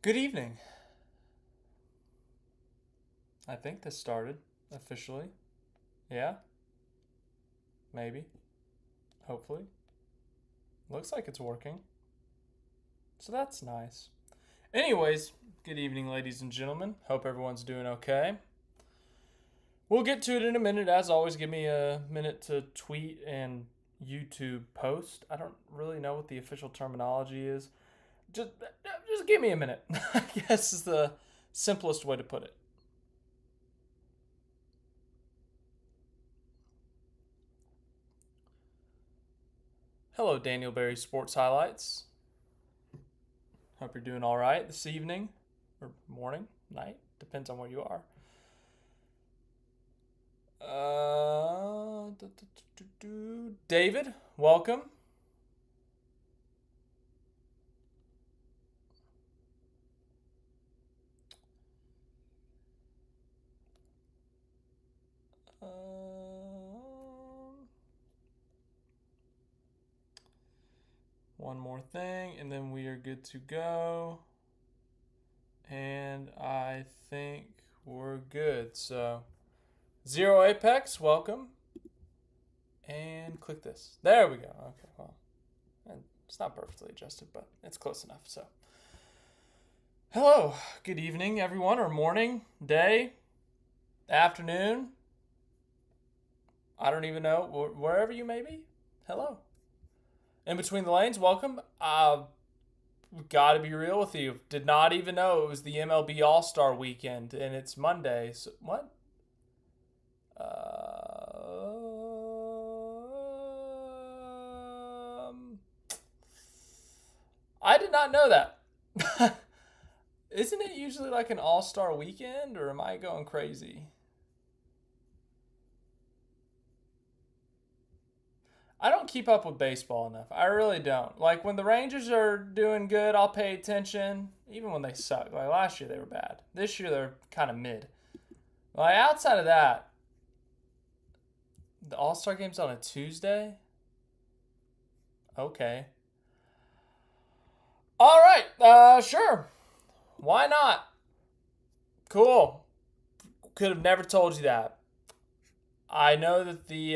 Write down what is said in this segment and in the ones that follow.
Good evening. I think this started officially. Yeah, maybe. Hopefully. Looks like it's working. So that's nice. Anyways, good evening, ladies and gentlemen. Hope everyone's doing okay. We'll get to it in a minute. As always, give me a minute to tweet and YouTube post. I don't really know what the official terminology is. Just give me a minute. I guess is the simplest way to put it. Hello, Daniel Berry Sports Highlights. Hope you're doing all right this evening or morning, night, depends on where you are. David, welcome. One more thing, and then we are good to go. And I think we're good. So, Zero Apex, welcome. And click this. There we go. Okay, well, and it's not perfectly adjusted, but it's close enough. So, hello, good evening, everyone, or morning, day, afternoon. I don't even know, wherever you may be. Hello. In between the lanes, welcome. Got to be real with you. Did not even know it was the MLB All Star Weekend, and it's Monday. So what? I did not know that. Isn't it usually like an All Star Weekend, or am I going crazy? I don't keep up with baseball enough. I really don't. Like when the Rangers are doing good, I'll pay attention. Even when they suck. Like last year they were bad. This year they're kind of mid. Like outside of that, the All Star game's on a Tuesday. Okay. All right. Sure. Why not? Cool. Could have never told you that. I know that the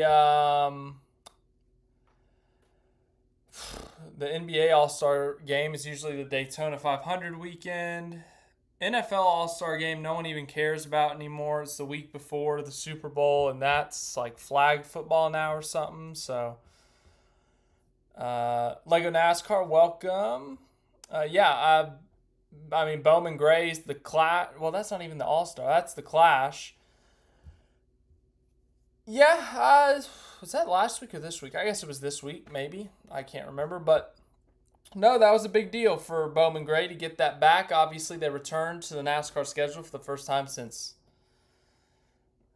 NBA All Star game is usually the Daytona 500 weekend. NFL All Star game, no one even cares about anymore. It's the week before the Super Bowl, and that's like flag football now or something. So, Lego NASCAR, welcome. I mean, Bowman Gray's the Clash. Well, that's not even the All Star. That's the Clash. Yeah, was that last week or this week? I guess it was this week, maybe. I can't remember, but no, that was a big deal for Bowman Gray to get that back. Obviously, they returned to the NASCAR schedule for the first time since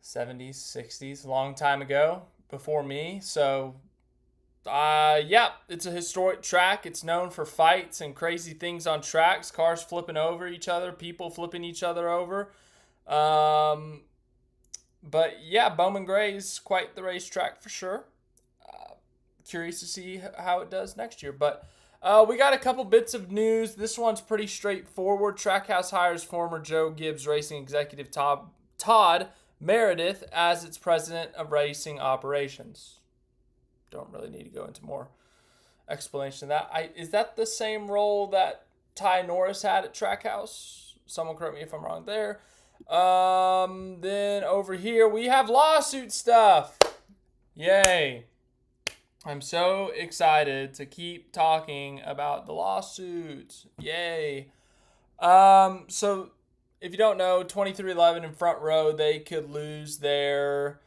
70s, 60s, a long time ago, before me. So, yeah, it's a historic track. It's known for fights and crazy things on tracks, cars flipping over each other, people flipping each other over. But yeah, Bowman Gray is quite the racetrack for sure. Curious to see how it does next year. But we got a couple bits of news. This one's pretty straightforward. Trackhouse hires former Joe Gibbs Racing executive Todd Meredith as its president of racing operations. Don't really need to go into more explanation of that. Is that the same role that Ty Norris had at Trackhouse? Someone correct me if I'm wrong there. Then over here we have lawsuit stuff. Yay. I'm so excited to keep talking about the lawsuits. Yay. So if you don't know, 2311 in Front Row, they could lose their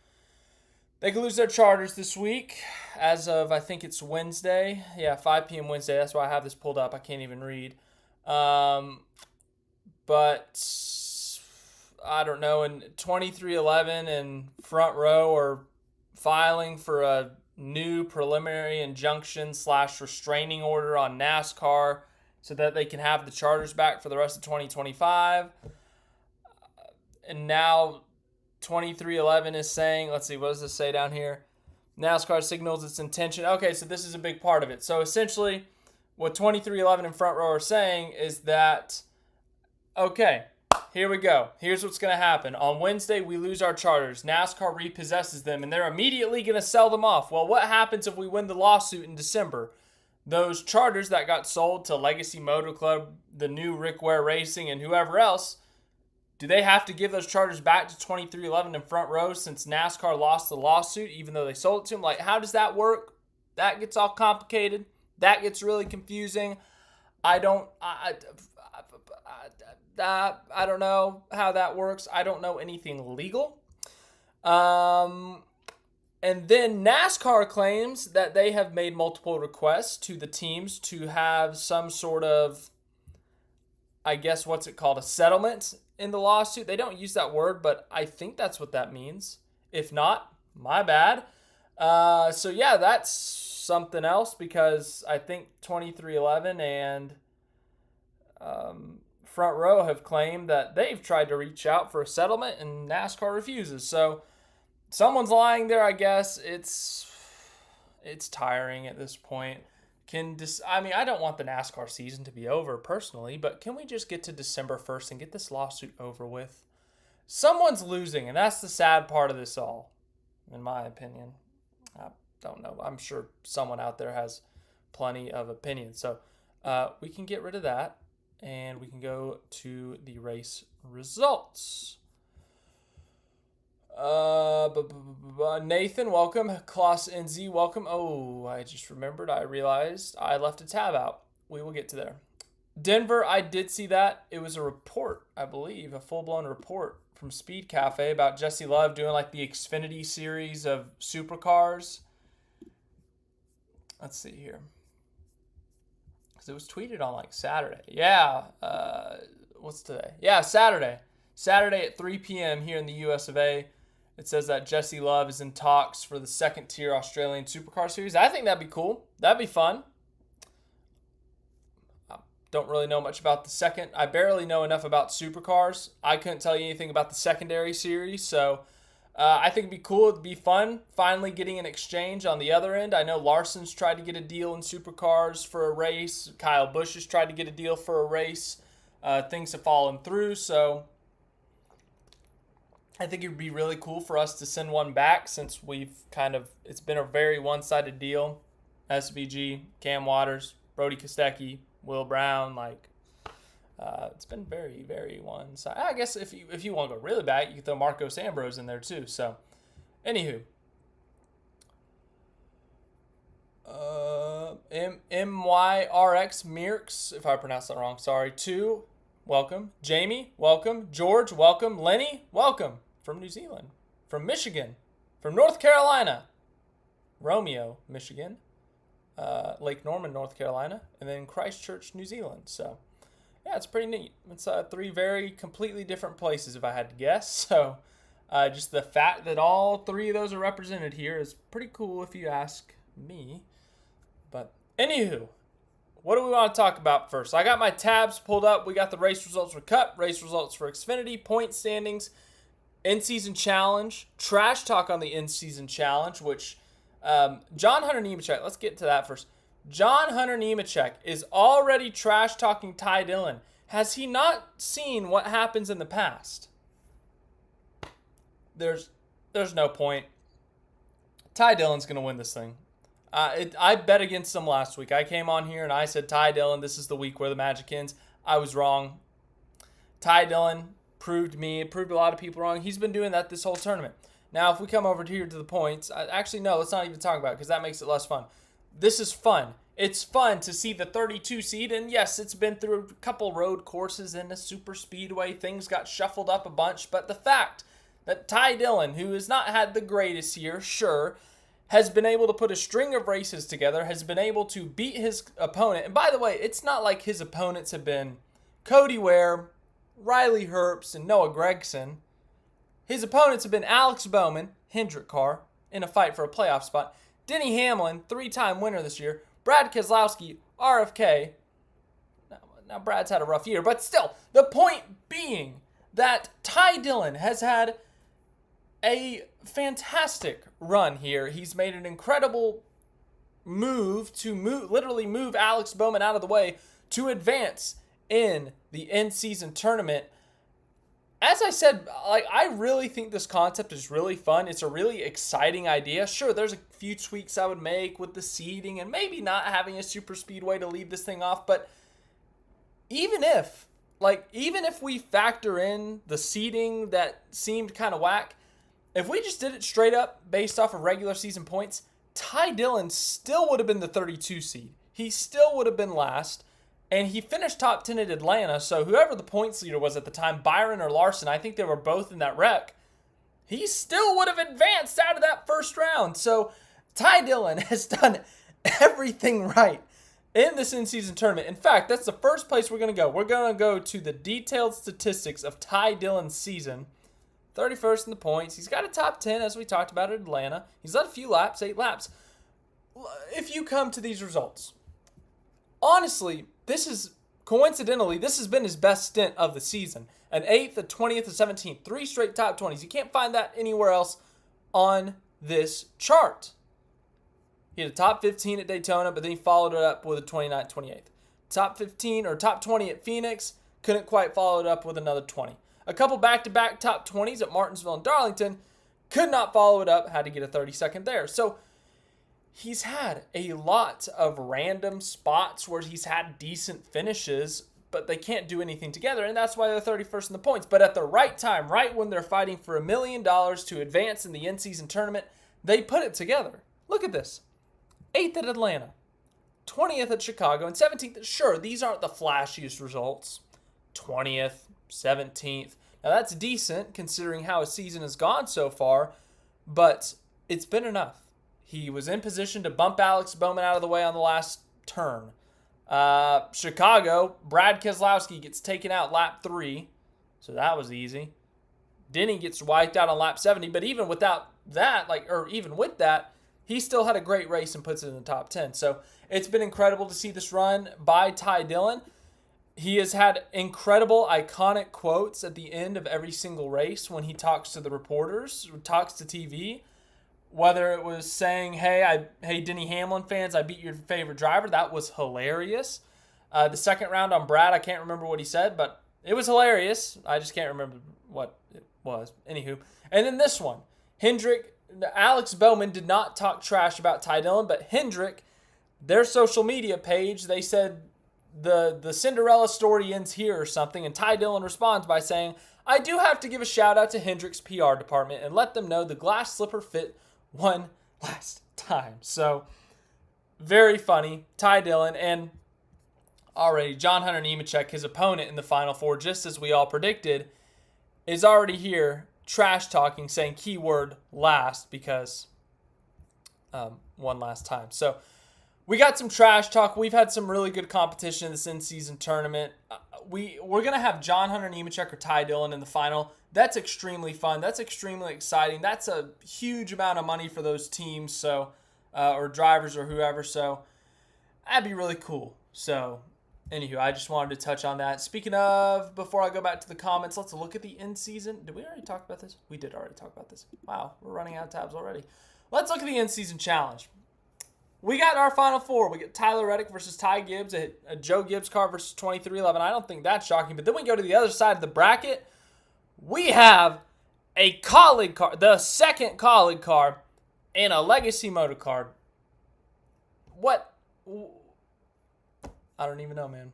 charters this week as of, I think it's Wednesday. Yeah, 5 p.m. Wednesday. That's why I have this pulled up. I can't even read. But I don't know, and 2311 and Front Row are filing for a new preliminary injunction / restraining order on NASCAR so that they can have the charters back for the rest of 2025. And now 2311 is saying, let's see, what does this say down here? NASCAR signals its intention. Okay, so this is a big part of it. So essentially, what 2311 and Front Row are saying is that Okay, here we go. Here's what's going to happen. On Wednesday, we lose our charters. NASCAR repossesses them, and they're immediately going to sell them off. Well, what happens if we win the lawsuit in December? Those charters that got sold to Legacy Motor Club, the new Rick Ware Racing, and whoever else, do they have to give those charters back to 2311 in Front Row since NASCAR lost the lawsuit, even though they sold it to them? Like, how does that work? That gets all complicated. That gets really confusing. I don't know how that works. I don't know anything legal. And then NASCAR claims that they have made multiple requests to the teams to have some sort of, I guess, what's it called, a settlement in the lawsuit. They don't use that word, but I think that's what that means. If not, my bad. So yeah, that's something else because I think 2311 and Front Row have claimed that they've tried to reach out for a settlement and NASCAR refuses. So someone's lying there, I guess. It's tiring at this point. I don't want the NASCAR season to be over personally, but can we just get to December 1st and get this lawsuit over with? Someone's losing, and that's the sad part of this all, in my opinion. I don't know. I'm sure someone out there has plenty of opinions. So we can get rid of that, and we can go to the race results. Nathan, welcome. Klaus NZ, welcome. Oh, I just remembered. I realized I left a tab out. We will get to there. Denver, I did see that. It was a report, I believe, a full-blown report from Speed Cafe about Jesse Love doing like the Xfinity Series of supercars. Let's see here. Because it was tweeted on like Saturday. Yeah. What's today? Yeah, Saturday. Saturday at 3 p.m. here in the US of A. It says that Jesse Love is in talks for the second-tier Australian Supercar Series. I think that'd be cool. That'd be fun. I don't really know much about the second. I barely know enough about supercars. I couldn't tell you anything about the secondary series. So I think it'd be cool. It'd be fun finally getting an exchange on the other end. I know Larson's tried to get a deal in supercars for a race. Kyle Busch has tried to get a deal for a race. Things have fallen through, so I think it would be really cool for us to send one back since it's been a very one-sided deal. SVG, Cam Waters, Brody Kostecki, Will Brown, it's been very, very one-sided. I guess if you want to go really back, you can throw Marcos Ambrose in there too. So, anywho. MYRX Mirks, if I pronounced that wrong, sorry. 2, welcome. Jamie, welcome. George, welcome. Lenny, welcome. From New Zealand. From Michigan. From North Carolina. Romeo, Michigan. Lake Norman, North Carolina. And then Christchurch, New Zealand. So, yeah, it's pretty neat. It's 3 very completely different places, if I had to guess. So, just the fact that all 3 of those are represented here is pretty cool if you ask me. But, anywho, what do we want to talk about first? I got my tabs pulled up. We got the race results for Cup, race results for Xfinity, point standings, in-season challenge, trash talk on the in-season challenge, which John Hunter Nemechek, let's get to that first. John Hunter Nemechek is already trash talking Ty Dillon. Has he not seen what happens in the past? There's no point. Ty Dillon's going to win this thing. I bet against him last week. I came on here and I said, Ty Dillon, this is the week where the magic ends. I was wrong. Ty Dillon proved a lot of people wrong. He's been doing that this whole tournament. Now, if we come over here to the points, actually, no, let's not even talk about it because that makes it less fun. This is fun. It's fun to see the 32 seed, and yes, it's been through a couple road courses and a super speedway. Things got shuffled up a bunch, but the fact that Ty Dillon, who has not had the greatest year, sure, has been able to put a string of races together, has been able to beat his opponent. And by the way, it's not like his opponents have been Cody Ware, Riley Herbst, and Noah Gragson. His opponents have been Alex Bowman, Hendrick car, in a fight for a playoff spot. Denny Hamlin, 3-time winner this year. Brad Keselowski, RFK. Now, Brad's had a rough year, but still, the point being that Ty Dillon has had a fantastic run here. He's made an incredible move to literally move Alex Bowman out of the way to advance in the in-season tournament. As I said, like, I really think this concept is really fun. It's a really exciting idea. Sure, there's a few tweaks I would make with the seeding and maybe not having a super speedway to lead this thing off, but even if we factor in the seeding that seemed kind of whack, if we just did it straight up based off of regular season points, Ty Dillon still would have been the 32 seed. He still would have been last. And he finished top 10 at Atlanta, so whoever the points leader was at the time, Byron or Larson, I think they were both in that wreck, he still would have advanced out of that first round. So Ty Dillon has done everything right in this in-season tournament. In fact, that's the first place we're going to go. We're going to go to the detailed statistics of Ty Dillon's season. 31st in the points. He's got a top 10, as we talked about at Atlanta. He's led a few laps, 8 laps. If you come to these results, honestly, this has been his best stint of the season. An 8th, a 20th, a 17th. 3 straight top 20s. You can't find that anywhere else on this chart. He had a top 15 at Daytona, but then he followed it up with a 29th, 28th. Top 15 or top 20 at Phoenix. Couldn't quite follow it up with another 20. A couple back-to-back top 20s at Martinsville and Darlington. Could not follow it up. Had to get a 32nd there. So he's had a lot of random spots where he's had decent finishes, but they can't do anything together, and that's why they're 31st in the points. But at the right time, right when they're fighting for $1 million to advance in the in-season tournament, they put it together. Look at this. 8th at Atlanta, 20th at Chicago, and 17th. Sure, these aren't the flashiest results. 20th, 17th. Now, that's decent considering how his season has gone so far, but it's been enough. He was in position to bump Alex Bowman out of the way on the last turn. Chicago, Brad Keselowski gets taken out lap 3, so that was easy. Denny gets wiped out on lap 70, but even without that, even with that, he still had a great race and puts it in the top 10. So it's been incredible to see this run by Ty Dillon. He has had incredible, iconic quotes at the end of every single race when he talks to the reporters, talks to TV. Whether it was saying, hey, Denny Hamlin fans, I beat your favorite driver. That was hilarious. The second round on Brad, I can't remember what he said, but it was hilarious. I just can't remember what it was. Anywho. And then this one. Alex Bowman did not talk trash about Ty Dillon, but Hendrick, their social media page, they said the Cinderella story ends here or something, and Ty Dillon responds by saying, I do have to give a shout out to Hendrick's PR department and let them know the glass slipper fit one last time. So, very funny. Ty Dillon, and already John Hunter Nemechek, his opponent in the Final Four, just as we all predicted, is already here trash talking, saying keyword last because one last time. So, we got some trash talk. We've had some really good competition in this in-season tournament. We're going to have John Hunter Nemechek or Ty Dillon in the final. That's extremely fun. That's extremely exciting. That's a huge amount of money for those teams, so or drivers or whoever. So that'd be really cool. So anywho, I just wanted to touch on that. Speaking of, before I go back to the comments, let's look at the in-season. Did we already talk about this? We did already talk about this. Wow, we're running out of tabs already. Let's look at the in-season challenge. We got our Final Four. We get Tyler Reddick versus Ty Gibbs, a Joe Gibbs car versus 2311. I don't think that's shocking. But then we go to the other side of the bracket. We have a Colleague car, the second Colleague car, and a Legacy Motor car. What? I don't even know, man.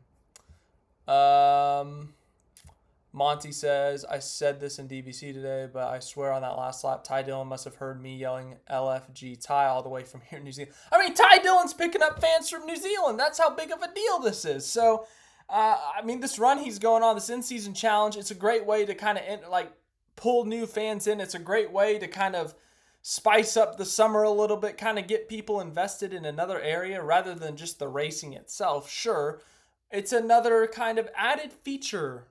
Monty says, I said this in DVC today, but I swear on that last lap, Ty Dillon must have heard me yelling LFG Ty all the way from here in New Zealand. I mean, Ty Dillon's picking up fans from New Zealand. That's how big of a deal this is. So, this run he's going on, this in-season challenge, it's a great way to kind of pull new fans in. It's a great way to kind of spice up the summer a little bit, kind of get people invested in another area rather than just the racing itself. Sure, it's another kind of added feature,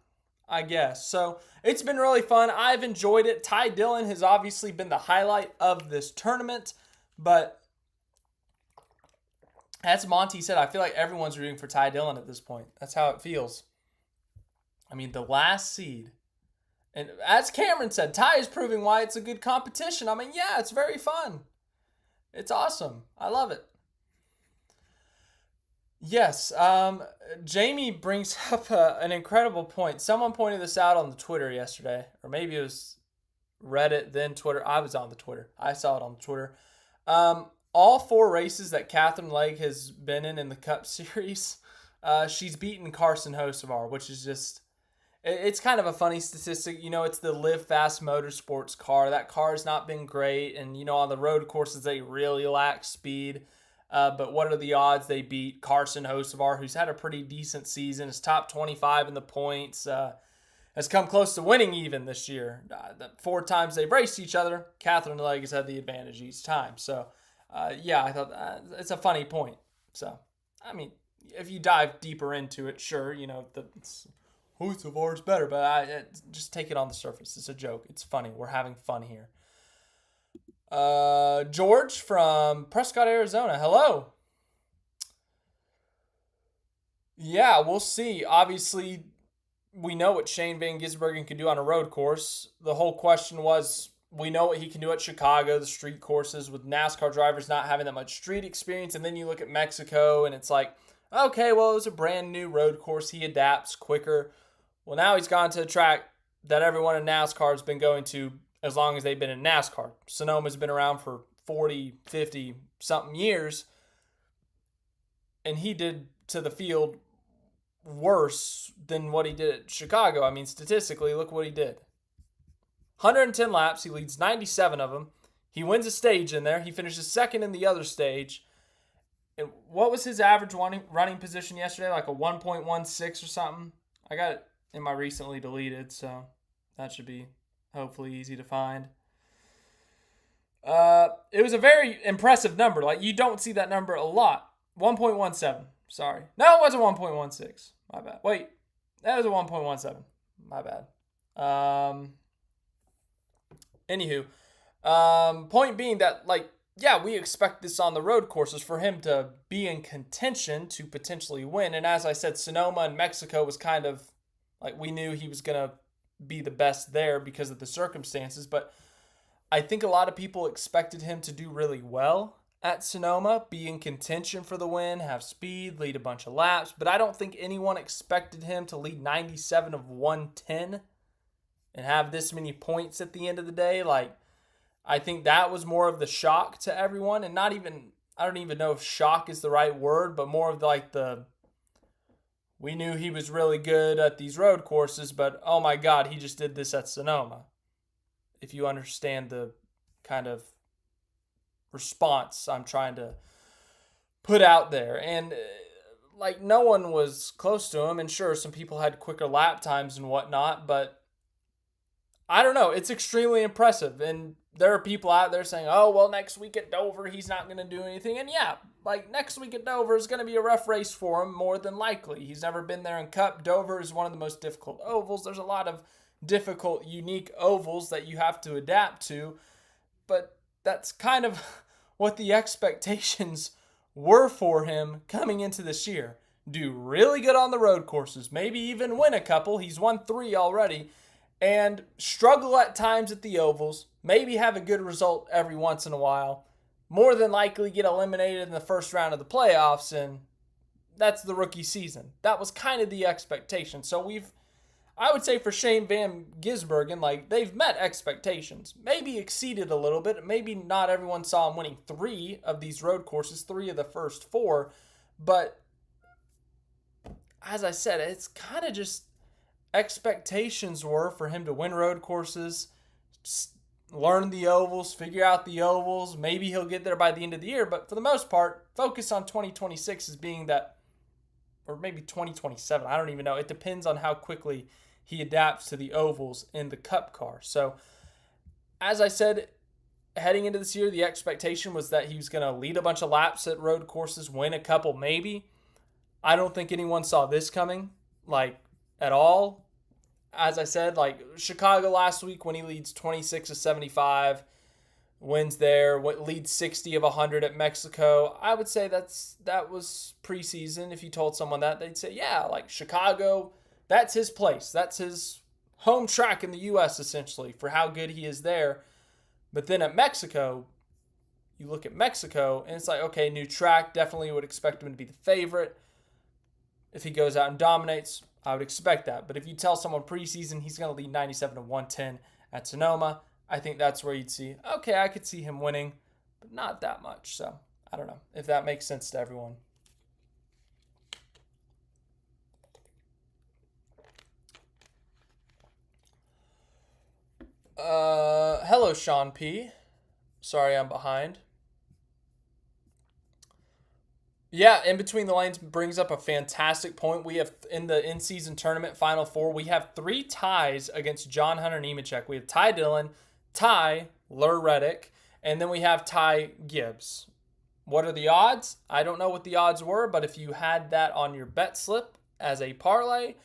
I guess. So it's been really fun. I've enjoyed it. Ty Dillon has obviously been the highlight of this tournament, but as Monty said, I feel like everyone's rooting for Ty Dillon at this point. That's how it feels. I mean, the last seed. And as Cameron said, Ty is proving why it's a good competition. I mean, yeah, it's very fun. It's awesome. I love it. Yes, Jamie brings up an incredible point. Someone pointed this out on the Twitter yesterday, or maybe it was Reddit, then Twitter. I was on the Twitter. I saw it on the Twitter. All four races that Catherine Legge has been in the Cup Series, she's beaten Carson Hocevar, which is just, it's kind of a funny statistic. It's the Live Fast Motorsports car. That car has not been great, and on the road courses they really lack speed. But what are the odds they beat Carson Hocevar, who's had a pretty decent season, is top 25 in the points, has come close to winning even this year. The 4 times they've raced each other, Catherine Legge has had the advantage each time. So, yeah, I thought it's a funny point. So, I mean, if you dive deeper into it, sure, Hocevar's better, but just take it on the surface. It's a joke. It's funny. We're having fun here. George from Prescott, Arizona. Hello. Yeah, we'll see. Obviously, we know what Shane van Gisbergen can do on a road course. The whole question was, we know what he can do at Chicago, the street courses, with NASCAR drivers not having that much street experience. And then you look at Mexico, and it's like, okay, well, it was a brand new road course. He adapts quicker. Well, now he's gone to a track that everyone in NASCAR has been going to as long as they've been in NASCAR. Sonoma's been around for 40, 50 something years, and he did to the field worse than what he did at Chicago. I mean, statistically, look what he did. 110 laps, he leads 97 of them. He wins a stage in there. He finishes second in the other stage. And what was his average running position yesterday? Like a 1.16 or something? I got it in my recently deleted, so that should be hopefully easy to find. It was a very impressive number. Like, you don't see that number a lot. 1.17. Sorry. No, it wasn't 1.16. My bad. Wait. That was a 1.17. My bad. Anywho. Point being that, like, yeah, we expect this on the road courses for him to be in contention to potentially win. And as I said, Sonoma and Mexico was kind of, like, we knew he was going to be the best there because of the circumstances. But I think a lot of people expected him to do really well at Sonoma, be in contention for the win, have speed, lead a bunch of laps. But I don't think anyone expected him to lead 97 of 110 and have this many points at the end of the day. Like, I think that was more of the shock to everyone, and not even, I don't even know if shock is the right word, but more of like we knew he was really good at these road courses, but oh my God, he just did this at Sonoma. If you understand the kind of response I'm trying to put out there. And like, no one was close to him, and sure, some people had quicker lap times and whatnot, but I don't know. It's extremely impressive. And there are people out there saying, oh, well, next week at Dover, he's not going to do anything. And yeah, like, next week at Dover is going to be a rough race for him, more than likely. He's never been there in Cup. Dover is one of the most difficult ovals. There's a lot of difficult, unique ovals that you have to adapt to. But that's kind of what the expectations were for him coming into this year. Do really good on the road courses, maybe even win a couple. He's won 3 already. And struggle at times at the ovals, maybe have a good result every once in a while, more than likely get eliminated in the first round of the playoffs, and that's the rookie season. That was kind of the expectation. So I would say for Shane van Gisbergen, like, they've met expectations, maybe exceeded a little bit. Maybe not everyone saw him winning 3 of these road courses, 3 of the first 4, but as I said, it's kind of just expectations were for him to win road courses, learn the ovals, figure out the ovals. Maybe he'll get there by the end of the year, but for the most part, focus on 2026 as being that, or maybe 2027. I don't even know. It depends on how quickly he adapts to the ovals in the Cup car. So, as I said, heading into this year, the expectation was that he was going to lead a bunch of laps at road courses, win a couple maybe. I don't think anyone saw this coming, like, at all. As I said, like Chicago last week when he leads 26 of 75, wins there, leads 60 of 100 at Mexico. I would say that was preseason. If you told someone that, they'd say, yeah, like Chicago, that's his place. That's his home track in the U.S. essentially for how good he is there. But then at Mexico, you look at Mexico and it's like, okay, new track, definitely would expect him to be the favorite. if he goes out and dominates, I would expect that. But if you tell someone preseason he's going to lead 97 to 110 at Sonoma, I think that's where you'd see, okay, I could see him winning, but not that much. So I don't know if that makes sense to everyone. Hello, Sean P. Sorry I'm behind. Yeah, in between the lanes brings up a fantastic point. We have in the in-season tournament Final Four, we have 3 ties against John Hunter Nemechek. We have Ty Dillon, Ty Reddick, and then we have Ty Gibbs. What are the odds? I don't know what the odds were, but if you had that on your bet slip as a parlay,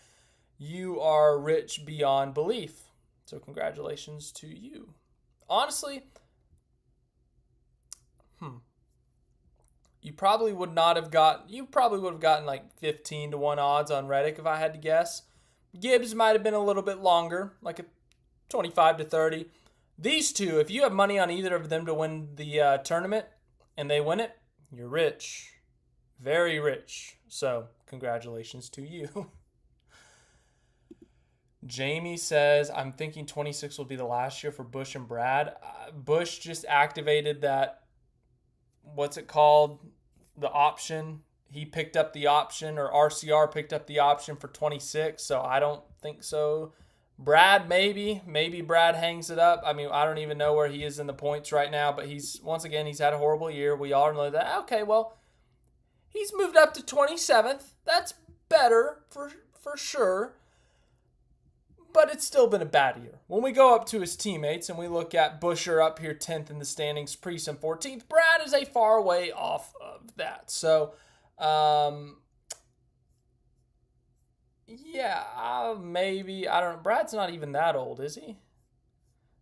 you are rich beyond belief. So congratulations to you. Honestly, you probably would have gotten like 15 to 1 odds on Reddick if I had to guess. Gibbs might have been a little bit longer, like a 25 to 30. These two, if you have money on either of them to win the tournament and they win it, you're rich. Very rich. So congratulations to you. Jamie says, I'm thinking 26 will be the last year for Busch and Brad. Busch just activated that, what's it called? The option. He picked up the option, or RCR picked up the option for 26, so I don't think so. Brad, maybe. Maybe Brad hangs it up. I mean, I don't even know where he is in the points right now, but he's had a horrible year. We all know that. Okay, well, he's moved up to 27th. That's better for sure. But it's still been a bad year. When we go up to his teammates and we look at Buescher up here 10th in the standings, Priest in 14th, Brad is a far way off of that. So, maybe, I don't know. Brad's not even that old, is he?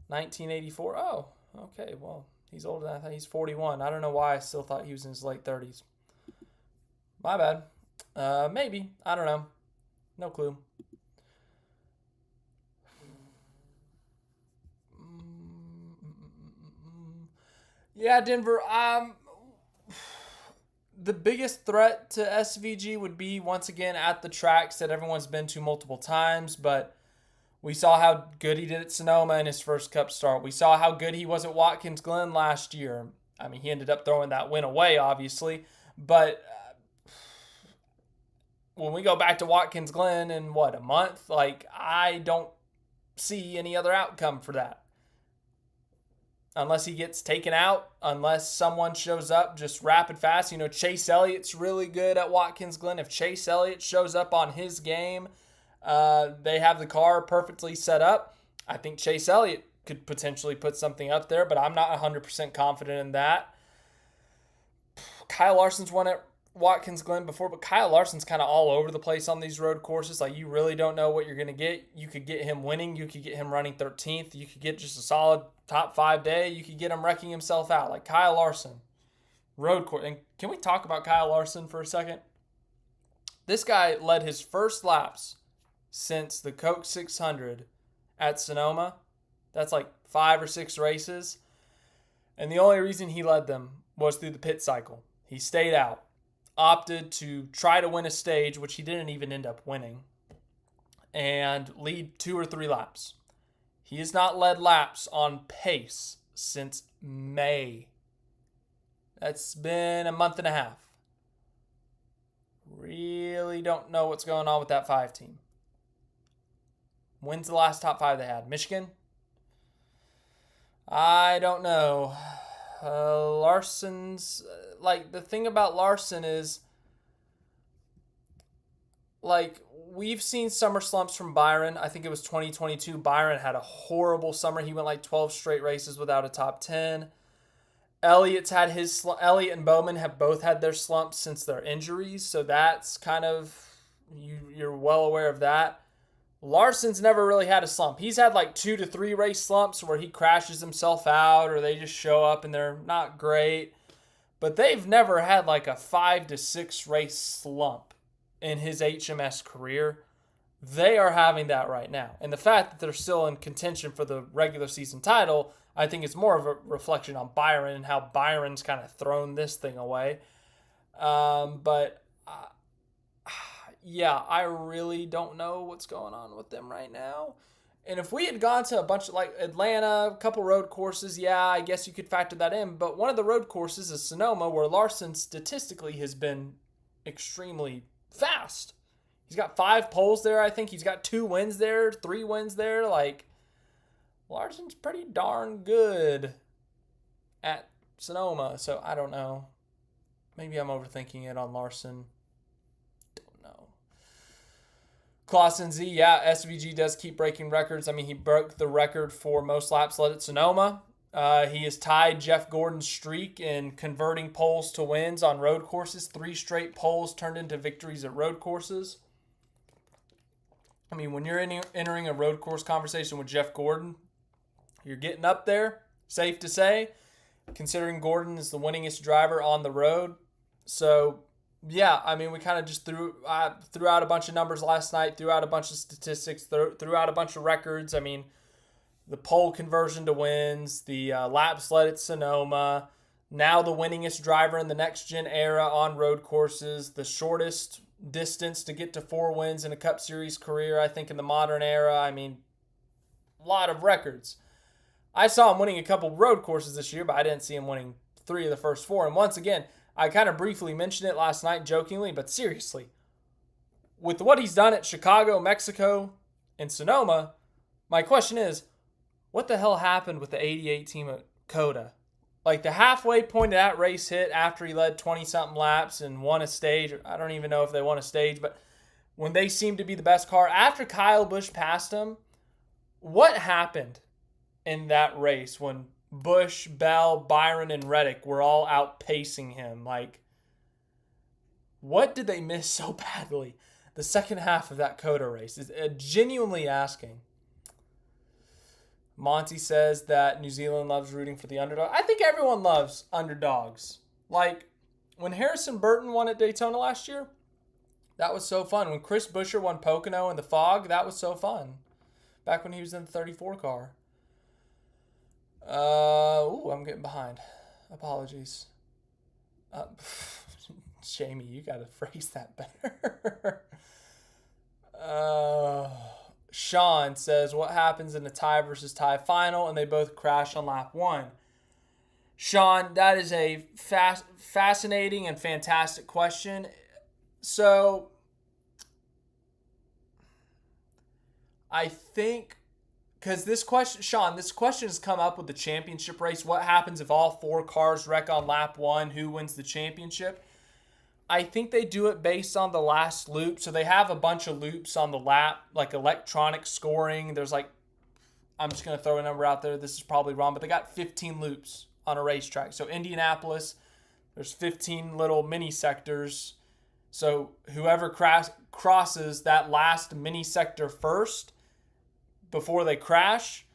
1984. Oh, okay. Well, he's older than I thought. He's 41. I don't know why I still thought he was in his late 30s. My bad. Maybe. I don't know. No clue. Yeah, Denver. The biggest threat to SVG would be, once again, at the tracks that everyone's been to multiple times, but we saw how good he did at Sonoma in his first Cup start. We saw how good he was at Watkins Glen last year. I mean, he ended up throwing that win away, obviously, but when we go back to Watkins Glen in, a month? Like, I don't see any other outcome for that. Unless he gets taken out, unless someone shows up just rapid fast. Chase Elliott's really good at Watkins Glen. If Chase Elliott shows up on his game, they have the car perfectly set up. I think Chase Elliott could potentially put something up there, but I'm not 100% confident in that. Kyle Larson's won at Watkins Glen before, but Kyle Larson's kind of all over the place on these road courses. Like, you really don't know what you're going to get. You could get him winning. You could get him running 13th. You could get just a solid top 5 day. You could get him wrecking himself out. Like Kyle Larson, road course. And can we talk about Kyle Larson for a second? This guy led his first laps since the Coke 600 at Sonoma. That's like 5 or 6 races. And the only reason he led them was through the pit cycle. He stayed out, opted to try to win a stage, which he didn't even end up winning, and lead 2 or 3 laps. He has not led laps on pace since May. That's been a month and a half. Really don't know what's going on with that 5 team. When's the last top 5 they had? Michigan? I don't know. Larson's, the thing about Larson is, we've seen summer slumps from Byron. I think it was 2022. Byron had a horrible summer. He went 12 straight races without a top 10. Elliott's had his Elliott and Bowman have both had their slumps since their injuries, so that's kind of, you're well aware of that. Larson's never really had a slump. He's had 2 to 3 race slumps where he crashes himself out or they just show up and they're not great. But they've never had a 5 to 6 race slump in his HMS career. They are having that right now. And the fact that they're still in contention for the regular season title, I think it's more of a reflection on Byron and how Byron's kind of thrown this thing away. But yeah, I really don't know what's going on with them right now. And if we had gone to a bunch of like Atlanta, a couple road courses, yeah, I guess you could factor that in. But one of the road courses is Sonoma, where Larson statistically has been extremely fast. He's got 5 poles there, I think. He's got 2 wins there, 3 wins there. Like, Larson's pretty darn good at Sonoma. So I don't know. Maybe I'm overthinking it on Larson. Don't know. Clausen Z, yeah, SVG does keep breaking records. I mean, he broke the record for most laps led at Sonoma. He has tied Jeff Gordon's streak in converting poles to wins on road courses. 3 straight poles turned into victories at road courses. I mean, when you're entering a road course conversation with Jeff Gordon, you're getting up there, safe to say, considering Gordon is the winningest driver on the road. So, yeah, I mean, we kind of just threw out a bunch of numbers last night, threw out a bunch of statistics, threw out a bunch of records. I mean, the pole conversion to wins, the laps led at Sonoma, now the winningest driver in the next-gen era on road courses, the shortest distance to get to 4 wins in a Cup Series career, I think, in the modern era. I mean, a lot of records. I saw him winning a couple road courses this year, but I didn't see him winning 3 of the first 4. And once again, I kind of briefly mentioned it last night jokingly, but seriously, with what he's done at Chicago, Mexico, and Sonoma, my question is, what the hell happened with the 88 team at COTA? Like, the halfway point of that race hit after he led 20-something laps and won a stage. I don't even know if they won a stage, but when they seemed to be the best car, after Kyle Busch passed him, what happened in that race when Busch, Bell, Byron, and Reddick were all outpacing him? Like, what did they miss so badly the second half of that COTA race? Is genuinely asking. Monty says that New Zealand loves rooting for the underdog. I think everyone loves underdogs. Like, when Harrison Burton won at Daytona last year, that was so fun. When Chris Buescher won Pocono in the fog, that was so fun. Back when he was in the 34 car. I'm getting behind. Apologies. Jamie, you got to phrase that better. Sean says, what happens in a tie versus tie final? And they both crash on lap 1. Sean, that is a fascinating and fantastic question. So, I think, because this question, Sean, this question has come up with the championship race. What happens if all 4 cars wreck on lap 1? Who wins the championship? I think they do it based on the last loop. So they have a bunch of loops on the lap, like electronic scoring. There's like, I'm just going to throw a number out there. This is probably wrong, but they got 15 loops on a racetrack. So Indianapolis, there's 15 little mini sectors. So whoever crosses that last mini sector first before they crash,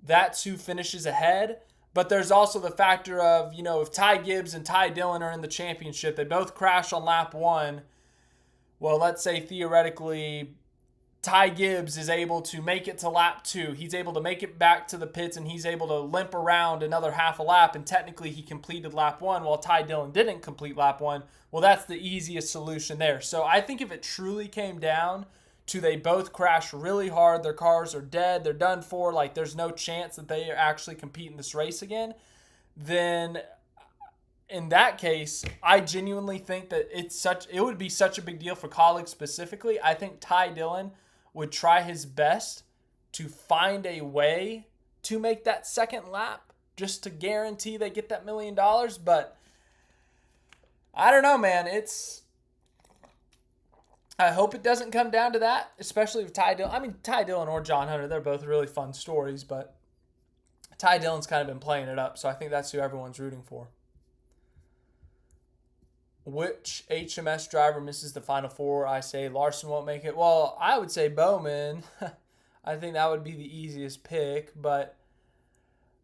that's who finishes ahead. But there's also the factor of, if Ty Gibbs and Ty Dillon are in the championship, they both crash on lap 1. Well, let's say theoretically Ty Gibbs is able to make it to lap 2. He's able to make it back to the pits and he's able to limp around another half a lap. And technically he completed lap 1 while Ty Dillon didn't complete lap 1. Well, that's the easiest solution there. So I think if it truly came down to they both crash really hard, their cars are dead, they're done for, like there's no chance that they actually compete in this race again, then in that case, I genuinely think that it would be such a big deal for colleagues specifically. I think Ty Dillon would try his best to find a way to make that second lap just to guarantee they get that $1 million, but I don't know, man. I hope it doesn't come down to that, especially with Ty Dillon. I mean, Ty Dillon or John Hunter, they're both really fun stories, but Ty Dillon's kind of been playing it up, so I think that's who everyone's rooting for. Which HMS driver misses the Final Four? I say Larson won't make it. Well, I would say Bowman. I think that would be the easiest pick, but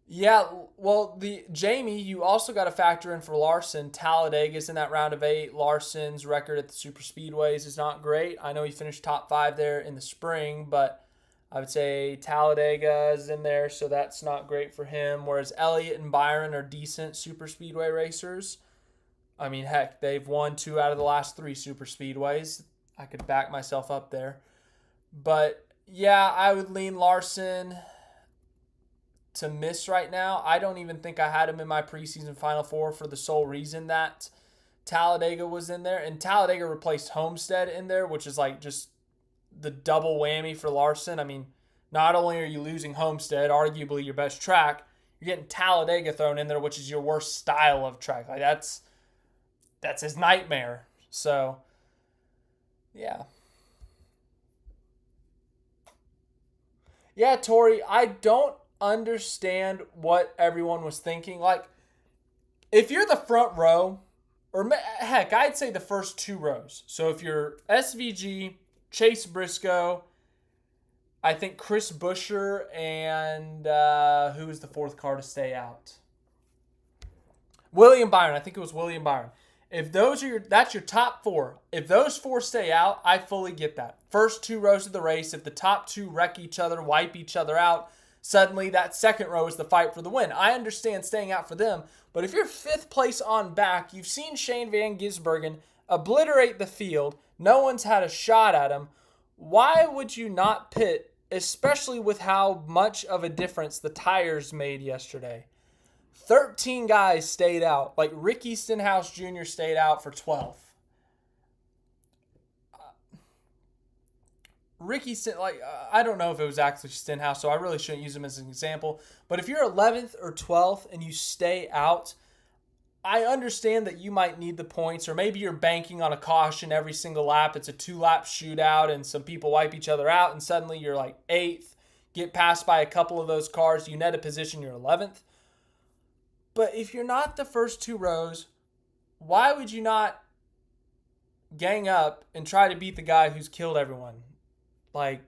yeah, well, Jamie, you also got to factor in for Larson. Talladega's in that round of 8. Larson's record at the super speedways is not great. I know he finished top 5 there in the spring, but I would say Talladega is in there, so that's not great for him. Whereas Elliott and Byron are decent super speedway racers. I mean, heck, they've won 2 out of the last 3 super speedways. I could back myself up there. But yeah, I would lean Larson to miss right now. I don't even think I had him in my preseason Final Four for the sole reason that Talladega was in there. And Talladega replaced Homestead in there, which is like just the double whammy for Larson. I mean, not only are you losing Homestead, arguably your best track, you're getting Talladega thrown in there, which is your worst style of track. Like that's his nightmare. So, yeah. Yeah, Tori, I don't understand what everyone was thinking. Like, if you're the front row, or heck, I'd say the first 2 rows. So if you're SVG, Chase Briscoe, I think Chris Buescher, and who was the 4th car to stay out? William Byron. I think it was William Byron. If that's your top 4. If those 4 stay out, I fully get that. First 2 rows of the race, if the top 2 wreck each other, wipe each other out, suddenly that second row is the fight for the win. I understand staying out for them, but if you're 5th place on back, you've seen Shane van Gisbergen obliterate the field. No one's had a shot at him. Why would you not pit, especially with how much of a difference the tires made yesterday? 13 guys stayed out. Like Ricky Stenhouse Jr. stayed out for 12. I don't know if it was actually Stenhouse, so I really shouldn't use him as an example. But if you're 11th or 12th and you stay out, I understand that you might need the points, or maybe you're banking on a caution every single lap. It's a 2-lap shootout and some people wipe each other out, and suddenly you're like 8th, get passed by a couple of those cars, you net a position, you're 11th. But if you're not the first 2 rows, why would you not gang up and try to beat the guy who's killed everyone? Like,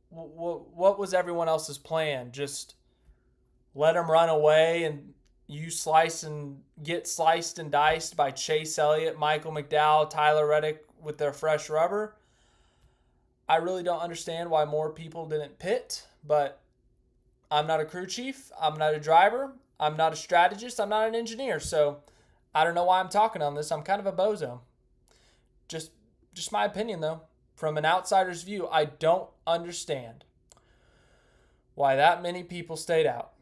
what was everyone else's plan? Just let him run away and you get sliced and diced by Chase Elliott, Michael McDowell, Tyler Reddick with their fresh rubber? I really don't understand why more people didn't pit, but I'm not a crew chief. I'm not a driver. I'm not a strategist. I'm not an engineer. So I don't know why I'm talking on this. I'm kind of a bozo. Just my opinion, though. From an outsider's view, I don't understand why that many people stayed out.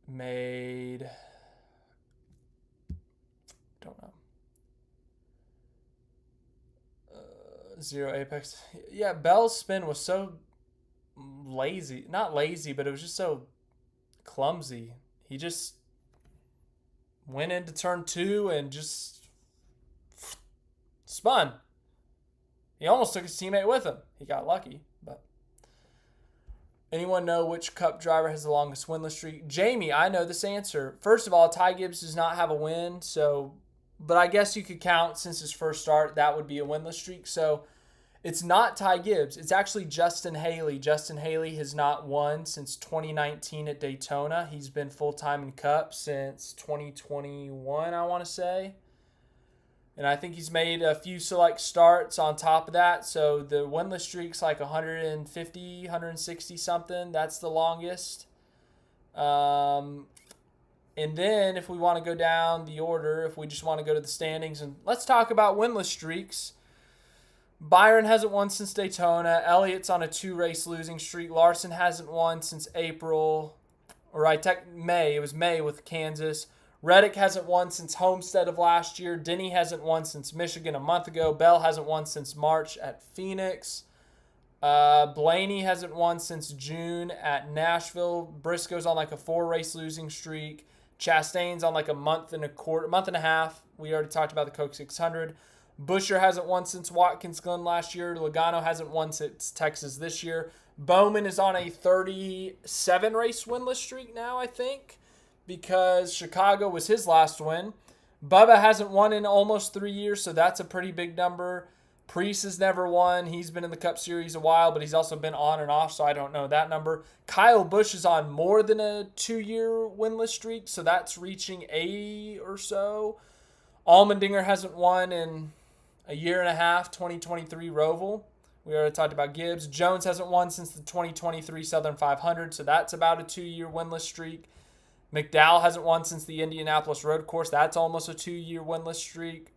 Don't know. 0 apex. Yeah, Bell's spin was so lazy. Not lazy, but it was just so clumsy. He just went into turn 2 and just spun. He almost took his teammate with him. He got lucky, but anyone know which Cup driver has the longest winless streak? Jamie, I know this answer. First of all, Ty Gibbs does not have a win, but I guess you could count since his first start, that would be a winless streak. So it's not Ty Gibbs. It's actually Justin Haley. Justin Haley has not won since 2019 at Daytona. He's been full-time in Cup since 2021, I want to say. And I think he's made a few select starts on top of that. So the winless streak's like 150, 160 something. That's the longest. And then if we want to go down the order, if we just want to go to the standings, and let's talk about winless streaks. Byron hasn't won since Daytona. Elliott's on a 2-race losing streak. Larson hasn't won since April. May. It was May with Kansas. Reddick hasn't won since Homestead of last year. Denny hasn't won since Michigan a month ago. Bell hasn't won since March at Phoenix. Blaney hasn't won since June at Nashville. Briscoe's on like a 4-race losing streak. Chastain's on like a month and a half. We already talked about the Coke 600. Buescher hasn't won since Watkins Glen last year. Logano hasn't won since Texas this year. Bowman is on a 37-race winless streak now, I think, because Chicago was his last win. Bubba hasn't won in almost 3 years, so that's a pretty big number. Priest has never won. He's been in the Cup Series a while, but he's also been on and off, so I don't know that number. Kyle Busch is on more than a 2-year winless streak, so that's reaching 80 or so. Allmendinger hasn't won in a year and a half, 2023 Roval. We already talked about Gibbs. Jones hasn't won since the 2023 Southern 500, so that's about a 2-year winless streak. McDowell hasn't won since the Indianapolis Road Course. That's almost a 2-year winless streak.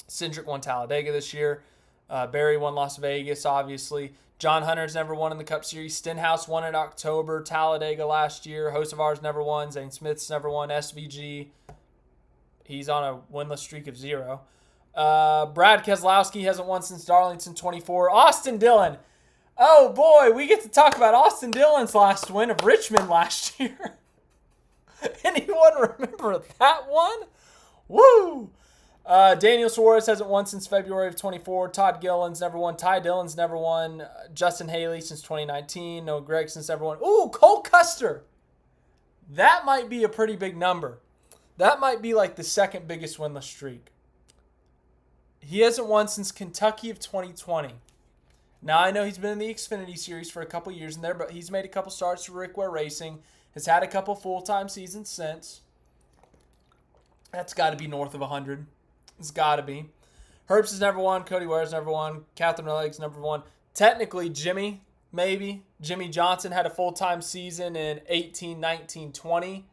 Cindric won Talladega this year. Barry won Las Vegas, obviously. John Hunter's never won in the Cup Series. Stenhouse won in October. Talladega last year. Hocevar's never won. Zane Smith's never won. SVG, he's on a winless streak of 0. Brad Keselowski hasn't won since Darlington 24. Austin Dillon. Oh, boy, we get to talk about Austin Dillon's last win of Richmond last year. Anyone remember that one? Woo! Daniel Suarez hasn't won since February of 24. Todd Gilliland's never won. Ty Dillon's never won. Justin Haley since 2019. Noah Gregson's never won. Ooh, Cole Custer. That might be a pretty big number. That might be like the second biggest winless streak. He hasn't won since Kentucky of 2020. Now, I know he's been in the Xfinity Series for a couple years in there, but he's made a couple starts for Rick Ware Racing. Has had a couple full-time seasons since. That's got to be north of 100. It's got to be. Herbst has never won. Cody Ware's never won. Catherine Leg's never won. Technically, Jimmy, maybe. Jimmy Johnson had a full-time season in 18, 19, 20.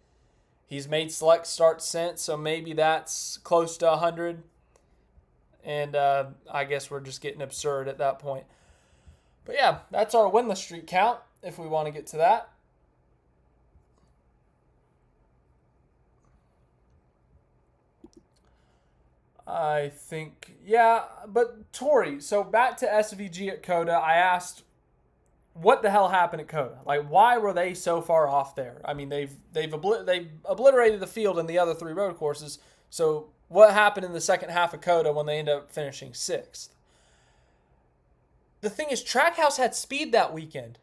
He's made select starts since, so maybe that's close to 100. And I guess we're just getting absurd at that point. But yeah, that's our winless streak count, if we want to get to that. I think, yeah, but Tori, so back to SVG at COTA, I asked, what the hell happened at COTA? Like, why were they so far off there? I mean, they've obliterated the field in the other 3 road courses, so what happened in the second half of COTA when they ended up finishing 6th? The thing is, Trackhouse had speed that weekend.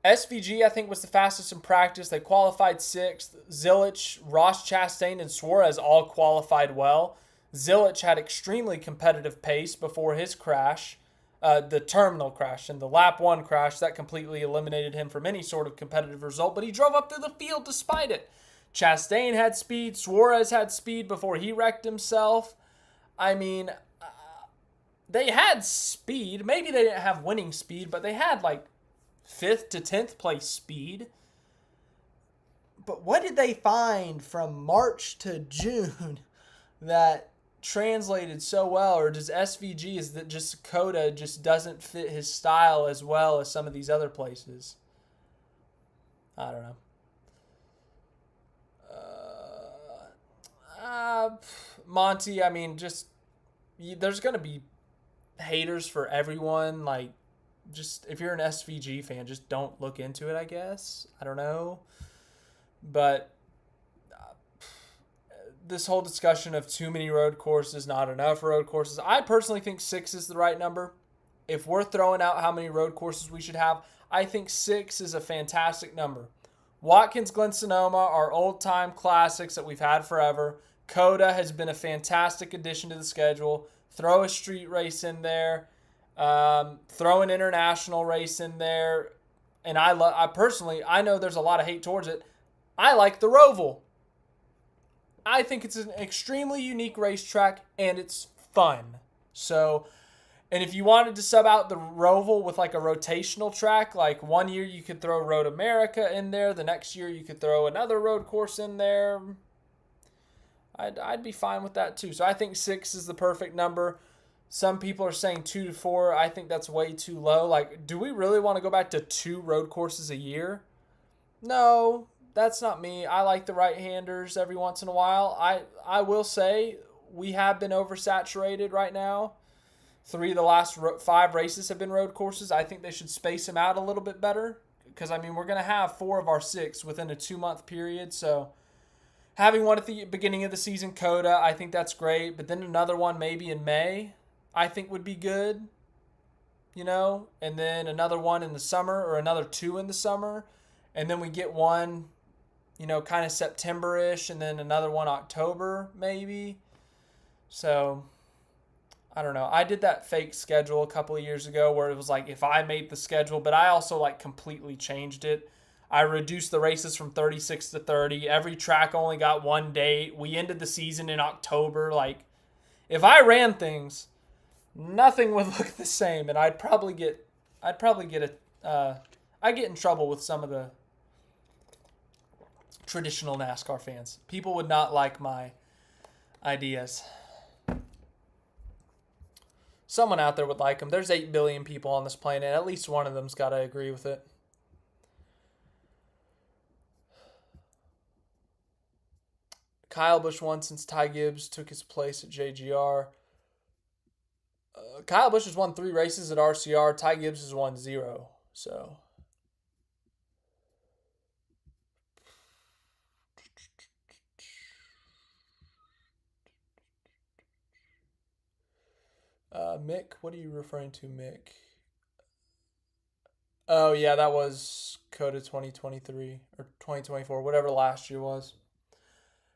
SVG, I think, was the fastest in practice. They qualified 6th. Zilisch, Ross Chastain, and Suarez all qualified well. Zilisch had extremely competitive pace before his crash, the terminal crash, and the lap 1 crash. That completely eliminated him from any sort of competitive result, but he drove up through the field despite it. Chastain had speed. Suarez had speed before he wrecked himself. I mean, they had speed. Maybe they didn't have winning speed, but they had like 5th to 10th place speed. But what did they find from March to June that translated so well? Or does SVG, is that just COTA just doesn't fit his style as well as some of these other places? I don't know. Monty, I mean, just there's going to be haters for everyone. Like, just if you're an SVG fan, just don't look into it, I guess. I don't know. But this whole discussion of too many road courses, not enough road courses, I personally think 6 is the right number. If we're throwing out how many road courses we should have, I think 6 is a fantastic number. Watkins Glen Sonoma are old-time classics that we've had forever. COTA has been a fantastic addition to the schedule. Throw a street race in there. Throw an international race in there. And I personally, I know there's a lot of hate towards it. I like the Roval. I think it's an extremely unique racetrack, and it's fun. So, and if you wanted to sub out the Roval with like a rotational track, like one year you could throw Road America in there, the next year you could throw another road course in there, I'd be fine with that too. So I think 6 is the perfect number. Some people are saying 2 to 4. I think that's way too low. Like, do we really want to go back to 2 road courses a year? No, that's not me. I like the right-handers every once in a while. I will say we have been oversaturated right now. 3 of the last 5 races have been road courses. I think they should space them out a little bit better because, I mean, we're going to have 4 of our 6 within a 2-month period. So having one at the beginning of the season, COTA, I think that's great. But then another one maybe in May, I think would be good, you know, and then another one in the summer or another 2 in the summer. And then we get one, you know, kind of September-ish, and then another one October maybe. So I don't know. I did that fake schedule a couple of years ago where it was like if I made the schedule, but I also like completely changed it. I reduced the races from 36 to 30. Every track only got one date. We ended the season in October. Like, if I ran things, nothing would look the same, and I'd get in trouble with some of the traditional NASCAR fans. People would not like my ideas. Someone out there would like him. There's 8 billion people on this planet. At least one of them's got to agree with it. Kyle Busch won since Ty Gibbs took his place at JGR. Kyle Busch has won 3 races at RCR. Ty Gibbs has won 0. So, Mick, what are you referring to, Mick? Oh, yeah, that was COTA 2023 or 2024, whatever last year was.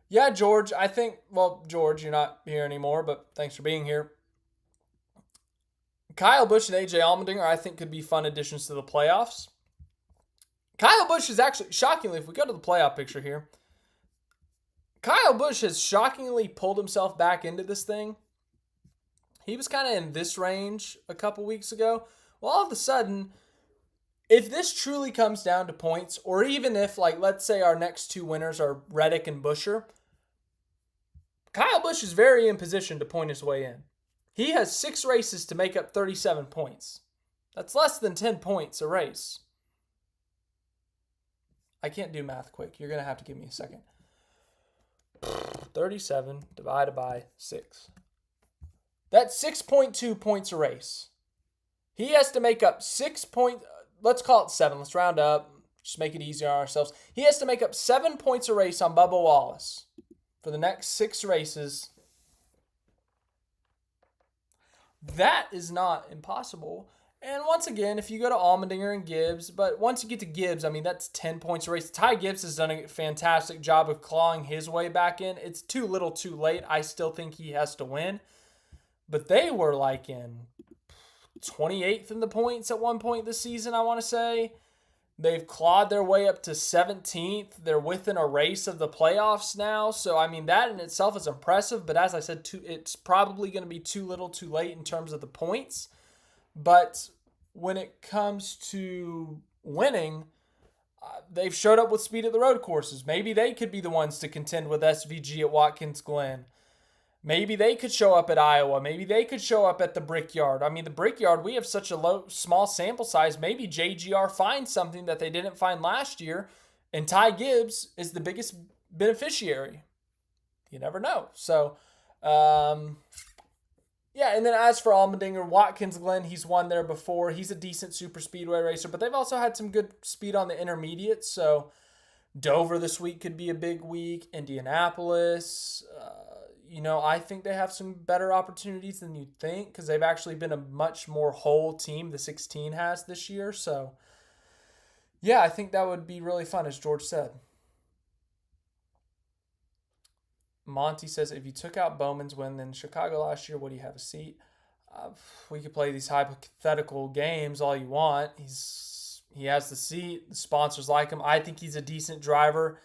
Yeah, George, I think, well, George, you're not here anymore, but thanks for being here. Kyle Busch and AJ Allmendinger, I think, could be fun additions to the playoffs. Kyle Busch is actually, shockingly, if we go to the playoff picture here, Kyle Busch has shockingly pulled himself back into this thing. He was kind of in this range a couple weeks ago. Well, all of a sudden, if this truly comes down to points, or even if, like, let's say our next 2 winners are Reddick and Buescher, Kyle Busch is very in position to point his way in. He has 6 races to make up 37 points. That's less than 10 points a race. I can't do math quick. You're going to have to give me a second. 37 divided by 6. That's 6.2 points a race. He has to make up 6 points. Let's call it 7. Let's round up. Just make it easier on ourselves. He has to make up 7 points a race on Bubba Wallace for the next 6 races. That is not impossible. And once again, if you go to Allmendinger and Gibbs, but once you get to Gibbs, I mean, that's 10 points a race. Ty Gibbs has done a fantastic job of clawing his way back in. It's too little too late. I still think he has to win. But they were like in 28th in the points at one point this season, I want to say. They've clawed their way up to 17th. They're within a race of the playoffs now. So, I mean, that in itself is impressive. But as I said, it's probably going to be too little too late in terms of the points. But when it comes to winning, they've showed up with speed at the road courses. Maybe they could be the ones to contend with SVG at Watkins Glen. Maybe they could show up at Iowa. Maybe they could show up at the Brickyard. I mean, the Brickyard, we have such a small sample size. Maybe JGR finds something that they didn't find last year, and Ty Gibbs is the biggest beneficiary. You never know. So, yeah, and then as for Allmendinger, Watkins Glen, he's won there before. He's a decent super speedway racer, but they've also had some good speed on the intermediates. So, Dover this week could be a big week. Indianapolis, I think they have some better opportunities than you'd think because they've actually been a much more whole team, the 16 has this year. So, yeah, I think that would be really fun, as George said. Monty says, if you took out Bowman's win in Chicago last year, would he have a seat? We could play these hypothetical games all you want. He has the seat. The sponsors like him. I think he's a decent driver.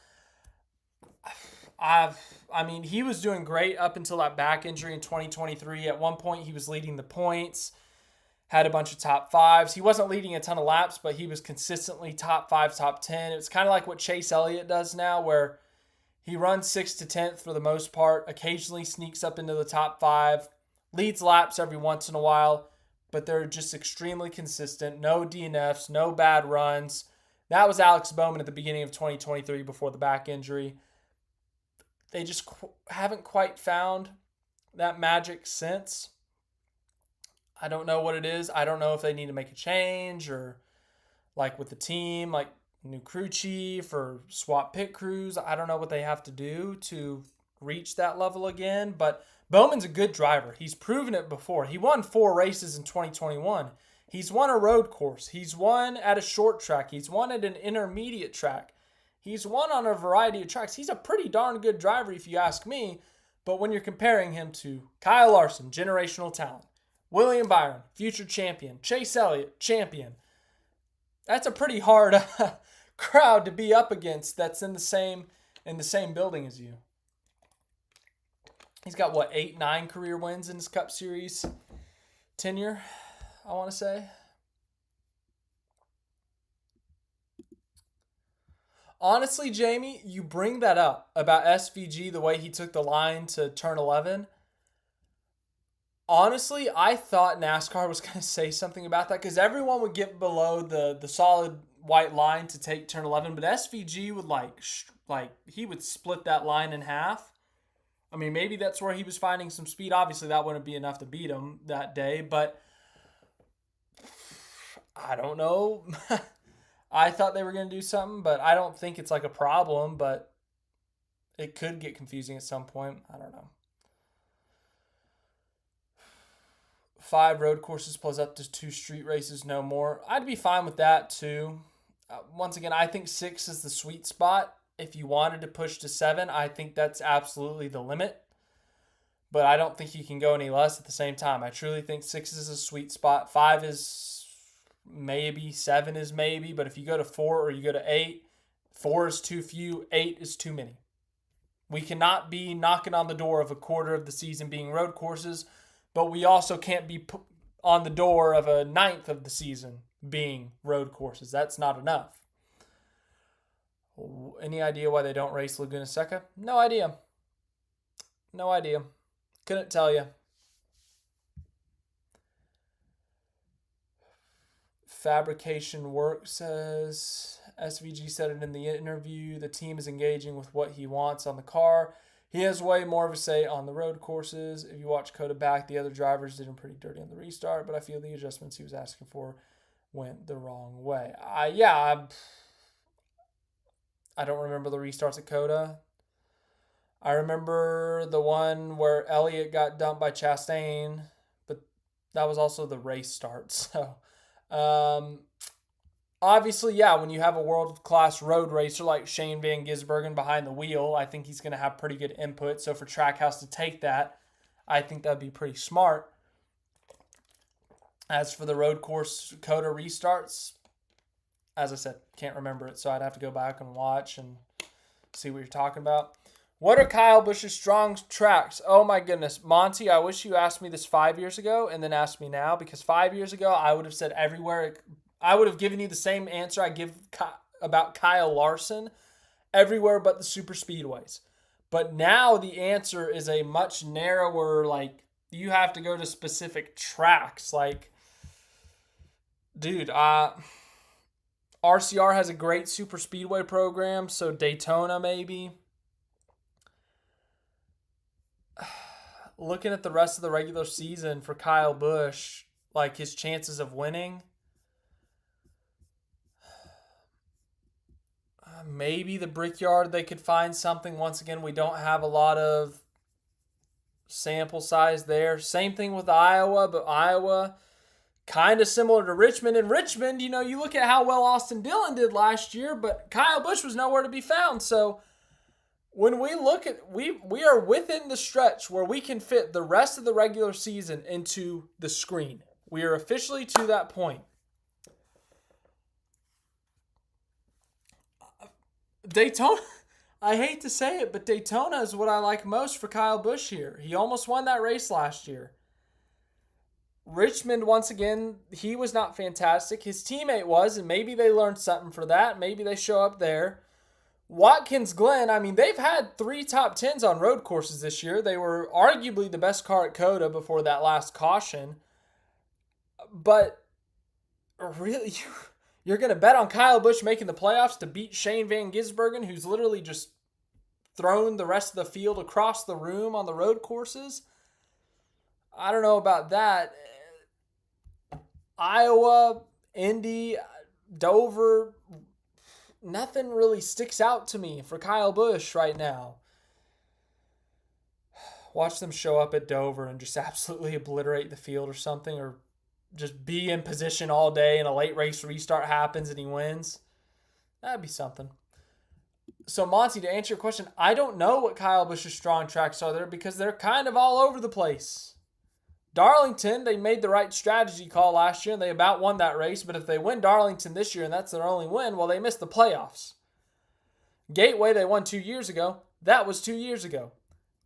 He was doing great up until that back injury in 2023. At one point, he was leading the points, had a bunch of top 5s. He wasn't leading a ton of laps, but he was consistently top 5, top 10. It's kind of like what Chase Elliott does now, where he runs 6th to 10th for the most part, occasionally sneaks up into the top 5, leads laps every once in a while, but they're just extremely consistent. No DNFs, no bad runs. That was Alex Bowman at the beginning of 2023 before the back injury. They just haven't quite found that magic since. I don't know what it is. I don't know if they need to make a change or like with the team, like new crew chief or swap pit crews. I don't know what they have to do to reach that level again. But Bowman's a good driver. He's proven it before. He won 4 races in 2021. He's won a road course. He's won at a short track. He's won at an intermediate track. He's won on a variety of tracks. He's a pretty darn good driver if you ask me. But when you're comparing him to Kyle Larson, generational talent, William Byron, future champion, Chase Elliott, champion, that's a pretty hard crowd to be up against that's in the same building as you. He's got, 8, 9 career wins in his Cup Series tenure, I want to say. Honestly, Jamie, you bring that up about SVG, the way he took the line to turn 11. Honestly, I thought NASCAR was going to say something about that because everyone would get below the solid white line to take turn 11, but SVG would he would split that line in half. I mean, maybe that's where he was finding some speed. Obviously, that wouldn't be enough to beat him that day, but I don't know. I thought they were going to do something, but I don't think it's like a problem, but it could get confusing at some point. I don't know. 5 road courses plus up to 2 street races, no more. I'd be fine with that too. Once again, I think 6 is the sweet spot. If you wanted to push to 7, I think that's absolutely the limit. But I don't think you can go any less at the same time. I truly think 6 is a sweet spot. 5 is maybe, 7 is maybe. But if you go to 4 or you go to 8, 4 is too few, 8 is too many. We cannot be knocking on the door of a quarter of the season being road courses, but we also can't be on the door of a ninth of the season being road courses. That's not enough. Any idea why they don't race Laguna Seca? No idea. No idea. Couldn't tell you. Fabrication Work says, SVG said it in the interview, the team is engaging with what he wants on the car. He has way more of a say on the road courses. If you watch Coda back, the other drivers did him pretty dirty on the restart, but I feel the adjustments he was asking for went the wrong way. I don't remember the restarts at Coda. I remember the one where Elliott got dumped by Chastain, but that was also the race start. So, obviously, when you have a world-class road racer like Shane van Gisbergen behind the wheel, I think he's going to have pretty good input. So for Trackhouse to take that, I think that would be pretty smart. As for the road course Coda restarts, as I said, can't remember it, so I'd have to go back and watch and see what you're talking about. What are Kyle Busch's strong tracks? Oh my goodness. Monty, I wish you asked me this 5 years ago and then asked me now, because 5 years ago I would have said everywhere. I would have given you the same answer I give about Kyle Larson, everywhere but the super speedways. But now the answer is a much narrower, you have to go to specific tracks. Dude, RCR has a great super speedway program, so Daytona maybe. Looking at the rest of the regular season for Kyle Busch, his chances of winning, maybe the Brickyard, they could find something. Once again, we don't have a lot of sample size there. Same thing with Iowa, but Iowa kind of similar to Richmond. In Richmond, you look at how well Austin Dillon did last year, but Kyle Busch was nowhere to be found. So when we look at, we are within the stretch where we can fit the rest of the regular season into the screen. We are officially to that point. Daytona, I hate to say it, but Daytona is what I like most for Kyle Busch here. He almost won that race last year. Richmond, once again, he was not fantastic. His teammate was, and maybe they learned something for that. Maybe they show up there. Watkins Glen, they've had 3 top 10s on road courses this year. They were arguably the best car at Coda before that last caution. But really, you're going to bet on Kyle Busch making the playoffs to beat Shane van Gisbergen, who's literally just thrown the rest of the field across the room on the road courses? I don't know about that. Iowa, Indy, Dover, nothing really sticks out to me for Kyle Busch right now. Watch them show up at Dover and just absolutely obliterate the field or something, or just be in position all day and a late race restart happens and he wins. That'd be something. So, Monty, to answer your question, I don't know what Kyle Busch's strong tracks are there because they're kind of all over the place. Darlington, they made the right strategy call last year and they about won that race, but if they win Darlington this year and that's their only win, well, they missed the playoffs. Gateway, they won 2 years ago. That was 2 years ago.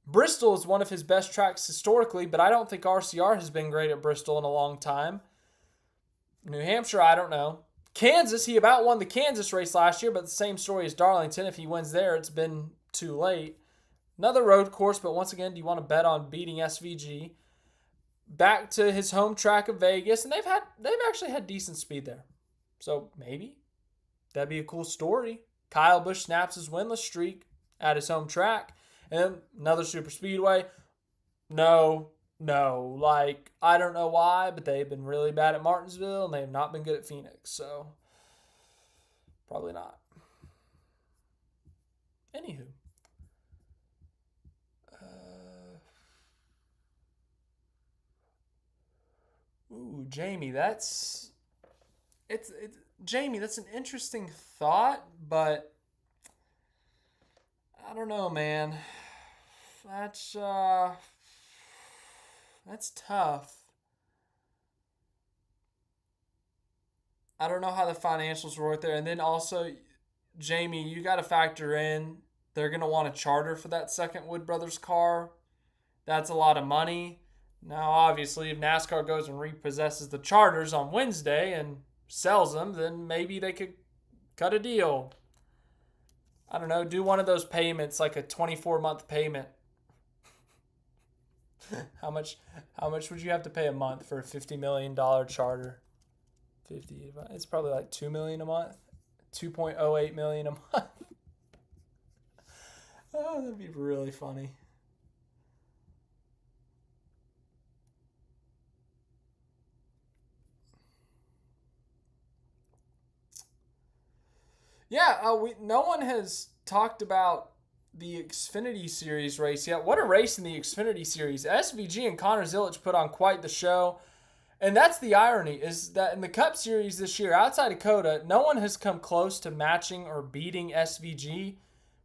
Bristol is one of his best tracks historically, but I don't think RCR has been great at Bristol in a long time. New Hampshire, I don't know. Kansas, he about won the Kansas race last year, but the same story as Darlington. If he wins there, it's been too late. Another road course, but once again, do you want to bet on beating SVG? back to his home track of Vegas, and they've actually had decent speed there. So maybe that'd be a cool story. Kyle Busch snaps his winless streak at his home track, and then another super speedway. No. Like, I don't know why, but they've been really bad at Martinsville, and they have not been good at Phoenix. So probably not. Anywho. Jamie, Jamie, that's an interesting thought, but I don't know, man. That's tough. I don't know how the financials work there, and then also, Jamie, you got to factor in they're gonna want to charter for that second Wood Brothers car. That's a lot of money. Now, obviously, if NASCAR goes and repossesses the charters on Wednesday and sells them, then maybe they could cut a deal. I don't know, do one of those payments, like a 24-month payment. How much would you have to pay a month for a $50 million charter? 50, it's probably like $2 million a month. $2.08 million a month. Oh, that'd be really funny. Yeah, no one has talked about the Xfinity Series race yet. What a race in the Xfinity Series. SVG and Connor Zilisch put on quite the show. And that's the irony, is that in the Cup Series this year, outside of Coda, no one has come close to matching or beating SVG.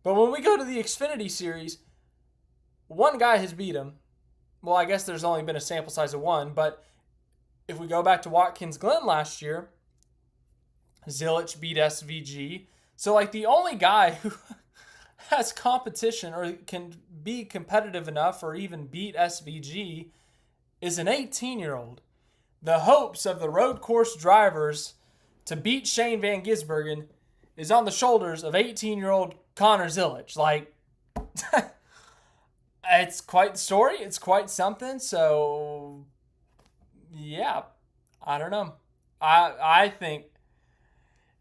But when we go to the Xfinity Series, one guy has beat him. Well, I guess there's only been a sample size of one, but if we go back to Watkins Glen last year, Zilisch beat SVG. So, like, the only guy who has competition or can be competitive enough or even beat SVG is an 18-year-old. The hopes of the road course drivers to beat Shane van Gisbergen is on the shoulders of 18-year-old Connor Zilisch. Like, it's quite the story. It's quite something. So, yeah, I don't know. I think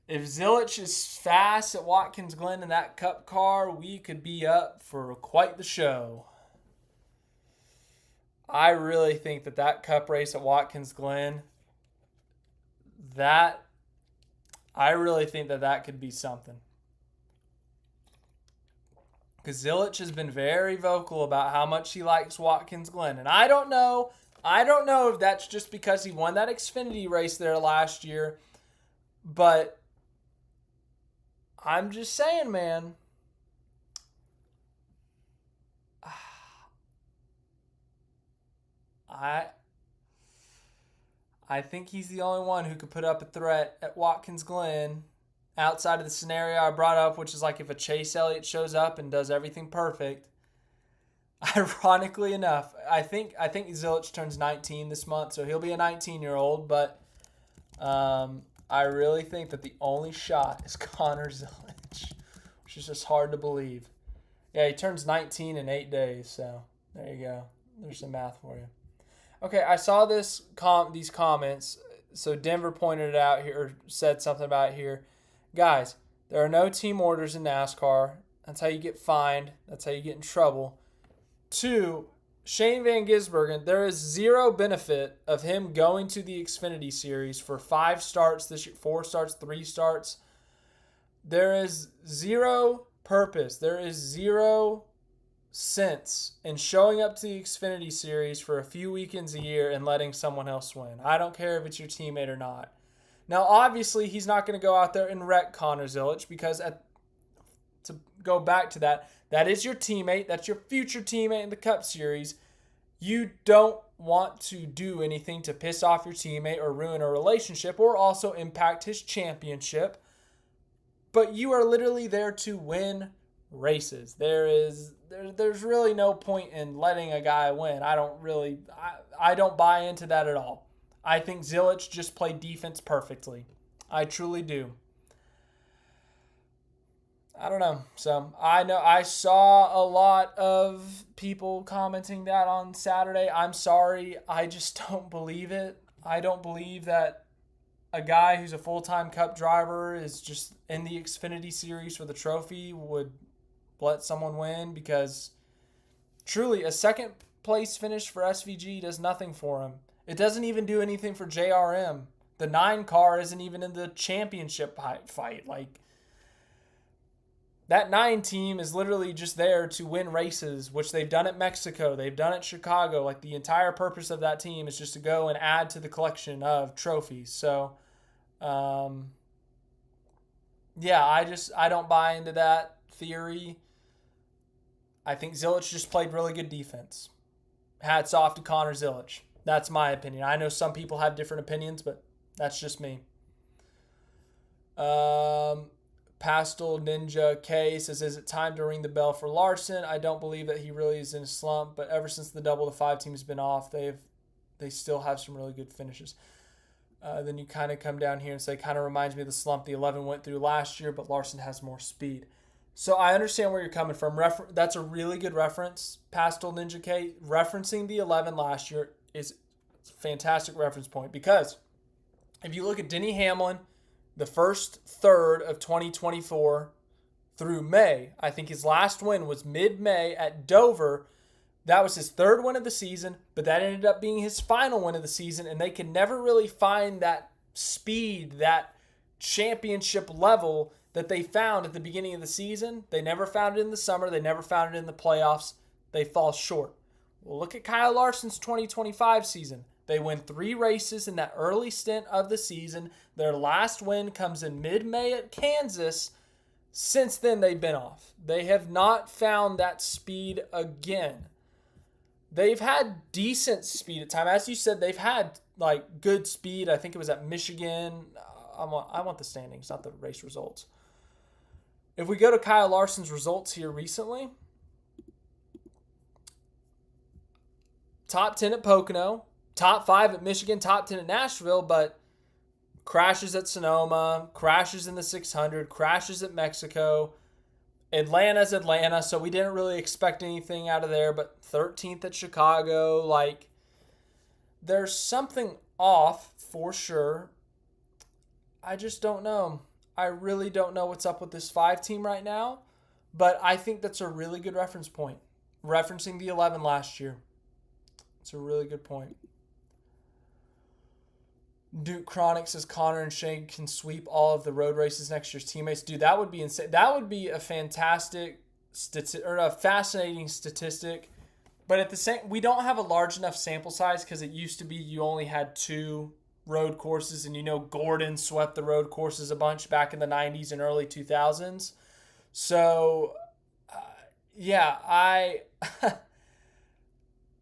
if Zilisch is fast at Watkins Glen in that Cup car, we could be up for quite the show. I really think that Cup race at Watkins Glen, I really think that could be something. Because Zilisch has been very vocal about how much he likes Watkins Glen. And I don't know if that's just because he won that Xfinity race there last year. But I'm just saying, man. I think he's the only one who could put up a threat at Watkins Glen outside of the scenario I brought up, which is like if a Chase Elliott shows up and does everything perfect. Ironically enough, I think Zilisch turns 19 this month, so he'll be a 19-year-old, but I really think that the only shot is Connor Zilisch, which is just hard to believe. Yeah, he turns 19 in 8 days, so there you go. There's some math for you. Okay, I saw these comments. So Denver pointed it out here, or said something about it here. Guys, there are no team orders in NASCAR. That's how you get fined. That's how you get in trouble. 2, Shane van Gisbergen, there is zero benefit of him going to the Xfinity Series for 5 starts this year, 4 starts, 3 starts. There is zero purpose. There is zero sense in showing up to the Xfinity Series for a few weekends a year and letting someone else win. I don't care if it's your teammate or not. Now, obviously, he's not going to go out there and wreck Connor Zilisch because to go back to that is your teammate. That's your future teammate in the Cup Series. You don't want to do anything to piss off your teammate or ruin a relationship or also impact his championship. But you are literally there to win races. There's really no point in letting a guy win. I don't buy into that at all. I think Zilisch just played defense perfectly. I truly do. I don't know. So I know I saw a lot of people commenting that on Saturday. I'm sorry. I just don't believe it. I don't believe that a guy who's a full-time Cup driver is just in the Xfinity Series for the trophy would let someone win, because truly a second place finish for SVG does nothing for him. It doesn't even do anything for JRM. The 9 car isn't even in the championship fight. Like, that 9 team is literally just there to win races, which they've done at Mexico. They've done at Chicago. Like, the entire purpose of that team is just to go and add to the collection of trophies. So, yeah, I don't buy into that theory. I think Zilisch just played really good defense. Hats off to Connor Zilisch. That's my opinion. I know some people have different opinions, but that's just me. Pastel Ninja K says, is it time to ring the bell for Larson? I don't believe that he really is in a slump, but ever since the double to 5 team has been off, they still have some really good finishes. Then you kind of come down here and say, kind of reminds me of the slump the 11 went through last year, but Larson has more speed. So I understand where you're coming from. That's a really good reference, Pastel Ninja K. Referencing the 11 last year is a fantastic reference point, because if you look at Denny Hamlin, the first third of 2024 through May, I think his last win was mid-May at Dover. That was his third win of the season, but that ended up being his final win of the season, and they can never really find that speed, that championship level that they found at the beginning of the season. They never found it in the summer. They never found it in the playoffs. They fall short. Well, look at Kyle Larson's 2025 season. They win 3 races in that early stint of the season. Their last win comes in mid-May at Kansas. Since then, they've been off. They have not found that speed again. They've had decent speed at times. As you said, they've had like good speed. I think it was at Michigan. I want the standings, not the race results. If we go to Kyle Larson's results here recently, top 10 at Pocono, top 5 at Michigan, top 10 at Nashville, but crashes at Sonoma, crashes in the 600, crashes at Mexico. Atlanta's Atlanta, so we didn't really expect anything out of there, but 13th at Chicago. Like, there's something off for sure. I just don't know. I really don't know what's up with this 5 team right now, but I think that's a really good reference point. Referencing the 11 last year. It's a really good point. Duke Chronic says Connor and Shane can sweep all of the road races next year's teammates. Dude, that would be insane. That would be a fantastic a fascinating statistic. But at the same, we don't have a large enough sample size, because it used to be you only had 2 road courses, and Gordon swept the road courses a bunch back in the 90s and early 2000s. So,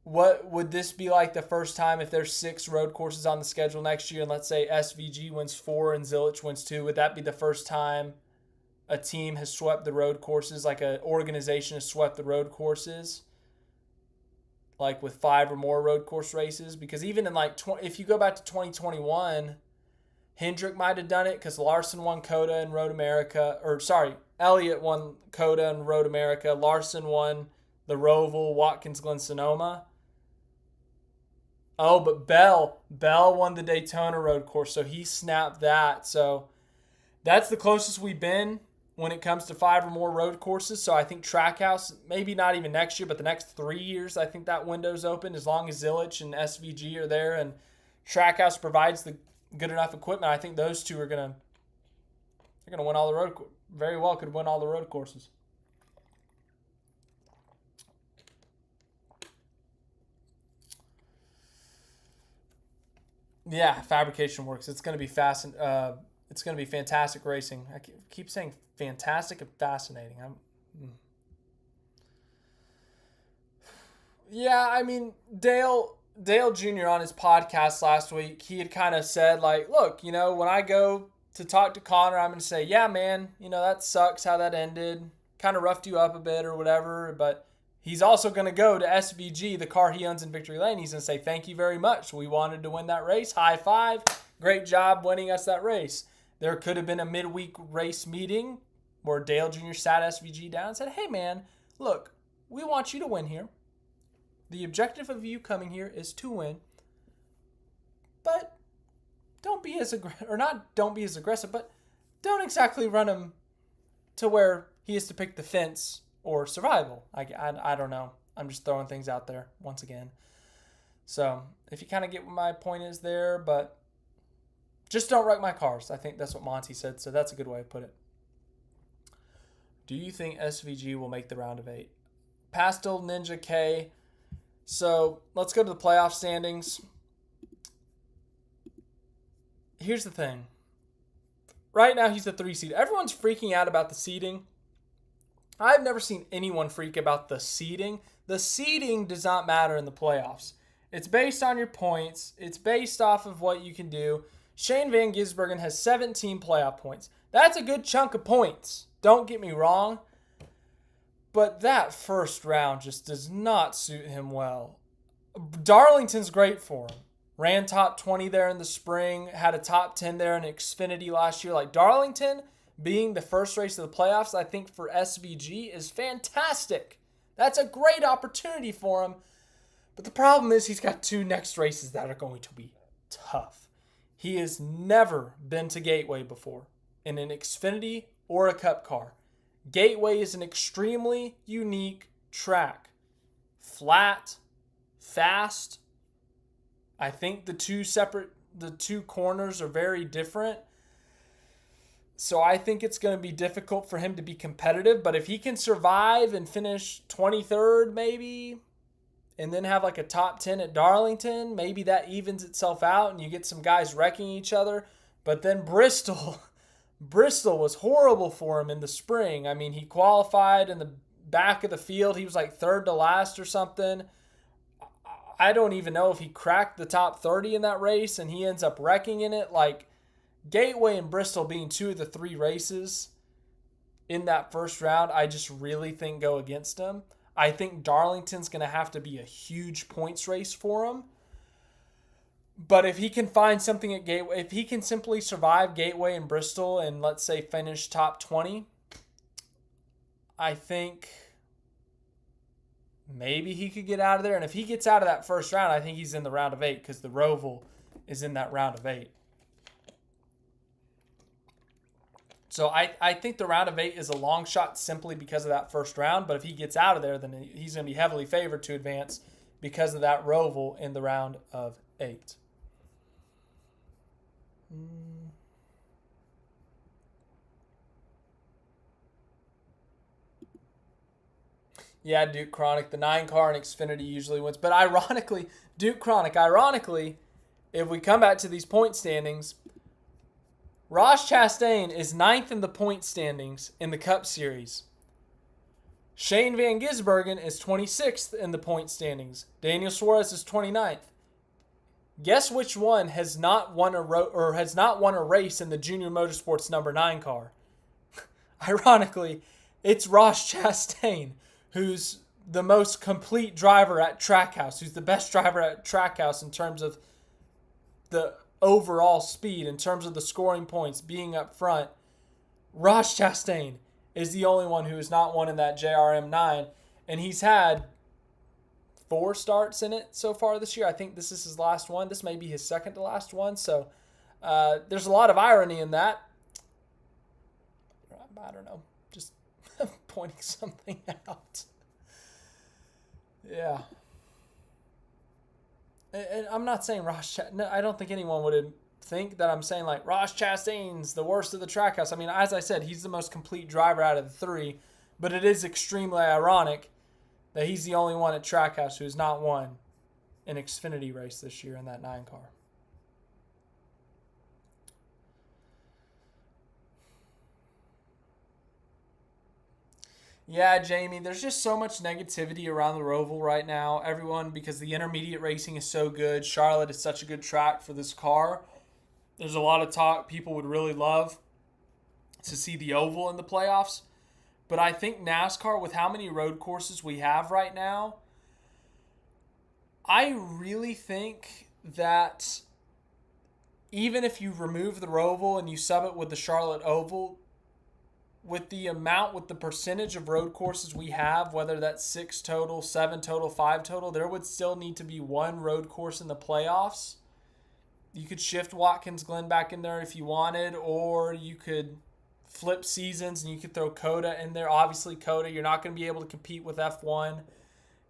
what would this be like the first time if there's 6 road courses on the schedule next year, and let's say SVG wins 4 and Zilisch wins 2? Would that be the first time a team has swept the road courses, like an organization has swept the road courses, like with 5 or more road course races? Because even in if you go back to 2021, Hendrick might have done it, because Larson won COTA and Road America, Elliott won COTA and Road America. Larson won the Roval, Watkins Glen, Sonoma. Oh, but Bell won the Daytona road course, so he snapped that. So that's the closest we've been when it comes to 5 or more road courses. So I think Trackhouse, maybe not even next year, but the next 3 years, I think that window's open, as long as Zilisch and SVG are there and Trackhouse provides the good enough equipment. I think those two are gonna win all the very well could win all the road courses. Yeah, fabrication works. It's going to be it's going to be fantastic racing. I keep saying fantastic and fascinating. Yeah, I mean, Dale Jr. on his podcast last week, he had kind of said, like, look, when I go to talk to Connor, I'm going to say, yeah, man, that sucks how that ended. Kind of roughed you up a bit or whatever, but he's also going to go to SVG, the car he owns in Victory Lane. He's going to say, thank you very much. We wanted to win that race. High five. Great job winning us that race. There could have been a midweek race meeting where Dale Jr. sat SVG down and said, hey, man, look, we want you to win here. The objective of you coming here is to win. But don't be as aggressive, but don't exactly run him to where he has to pick the fence or survival. I don't know. I'm just throwing things out there once again. So if you kind of get what my point is there, but just don't wreck my cars. I think that's what Monty said, so that's a good way to put it. Do you think SVG will make the round of 8? Pastel Ninja K. So let's go to the playoff standings. Here's the thing. Right now, he's the 3 seed. Everyone's freaking out about the seeding. I've never seen anyone freak about the seeding. The seeding does not matter in the playoffs. It's based on your points. It's based off of what you can do. Shane van Gisbergen has 17 playoff points. That's a good chunk of points. Don't get me wrong. But that first round just does not suit him well. Darlington's great for him. Ran top 20 there in the spring. Had a top 10 there in Xfinity last year. Like, Darlington being the first race of the playoffs, I think for SVG is fantastic. That's a great opportunity for him. But the problem is he's got 2 next races that are going to be tough. He has never been to Gateway before in an Xfinity or a Cup car. Gateway is an extremely unique track. Flat, fast. I think the two corners are very different. So I think it's going to be difficult for him to be competitive. But if he can survive and finish 23rd maybe, and then have like a top 10 at Darlington, maybe that evens itself out and you get some guys wrecking each other. But then Bristol was horrible for him in the spring. I mean, he qualified in the back of the field. He was like 3rd to last or something. I don't even know if he cracked the top 30 in that race and he ends up wrecking in it. Like, Gateway and Bristol being 2 of the 3 races in that first round, I just really think go against him. I think Darlington's going to have to be a huge points race for him. But if he can find something at Gateway, if he can simply survive Gateway and Bristol and let's say finish top 20, I think maybe he could get out of there. And if he gets out of that first round, I think he's in the round of 8 because the Roval is in that round of 8. So I think the round of 8 is a long shot simply because of that first round. But if he gets out of there, then he's going to be heavily favored to advance because of that Roval in the round of 8. Yeah, Duke Chronic, the 9 car in Xfinity usually wins. But ironically, Duke Chronic, if we come back to these point standings, Ross Chastain is 9th in the point standings in the Cup Series. Shane van Gisbergen is 26th in the point standings. Daniel Suarez is 29th. Guess which one has not won a race in the Junior Motorsports number 9 car? Ironically, it's Ross Chastain, who's the most complete driver at Trackhouse, who's the best driver at Trackhouse in terms of the overall speed, in terms of the scoring points, being up front. Ross Chastain is the only one who has not won in that JRM 9, and he's had 4 starts in it so far this year. I think this is his last one. This may be his second to last one, so there's a lot of irony in that. I don't know, just pointing something out. Yeah. And I'm not saying I don't think anyone would think that I'm saying like Ross Chastain's the worst of the Trackhouse. I mean, as I said, he's the most complete driver out of the 3, but it is extremely ironic that he's the only one at Trackhouse who has not won an Xfinity race this year in that 9 car. Yeah, Jamie, there's just so much negativity around the Roval right now. Everyone, because the intermediate racing is so good. Charlotte is such a good track for this car. There's a lot of talk. People would really love to see the oval in the playoffs. But I think NASCAR, with how many road courses we have right now, I really think that even if you remove the Roval and you sub it with the Charlotte Oval, with the percentage of road courses we have, whether that's 6 total, 7 total, 5 total, there would still need to be one road course in the playoffs. You could shift Watkins Glen back in there if you wanted, or you could flip seasons and you could throw COTA in there. Obviously, COTA, you're not going to be able to compete with F1.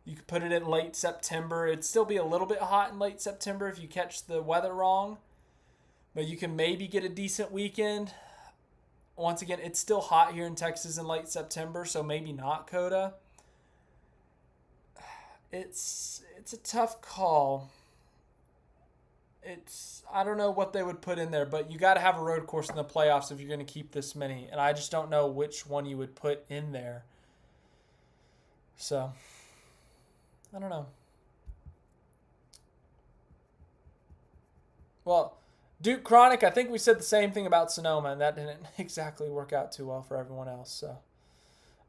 You could put it in late September. It'd still be a little bit hot in late September if you catch the weather wrong. But you can maybe get a decent weekend. Once again, it's still hot here in Texas in late September, so maybe not COTA. It's a tough call. I don't know what they would put in there, but you got to have a road course in the playoffs if you're going to keep this many. And I just don't know which one you would put in there. So, I don't know. Well, Duke Chronic, I think we said the same thing about Sonoma, and that didn't exactly work out too well for everyone else. So,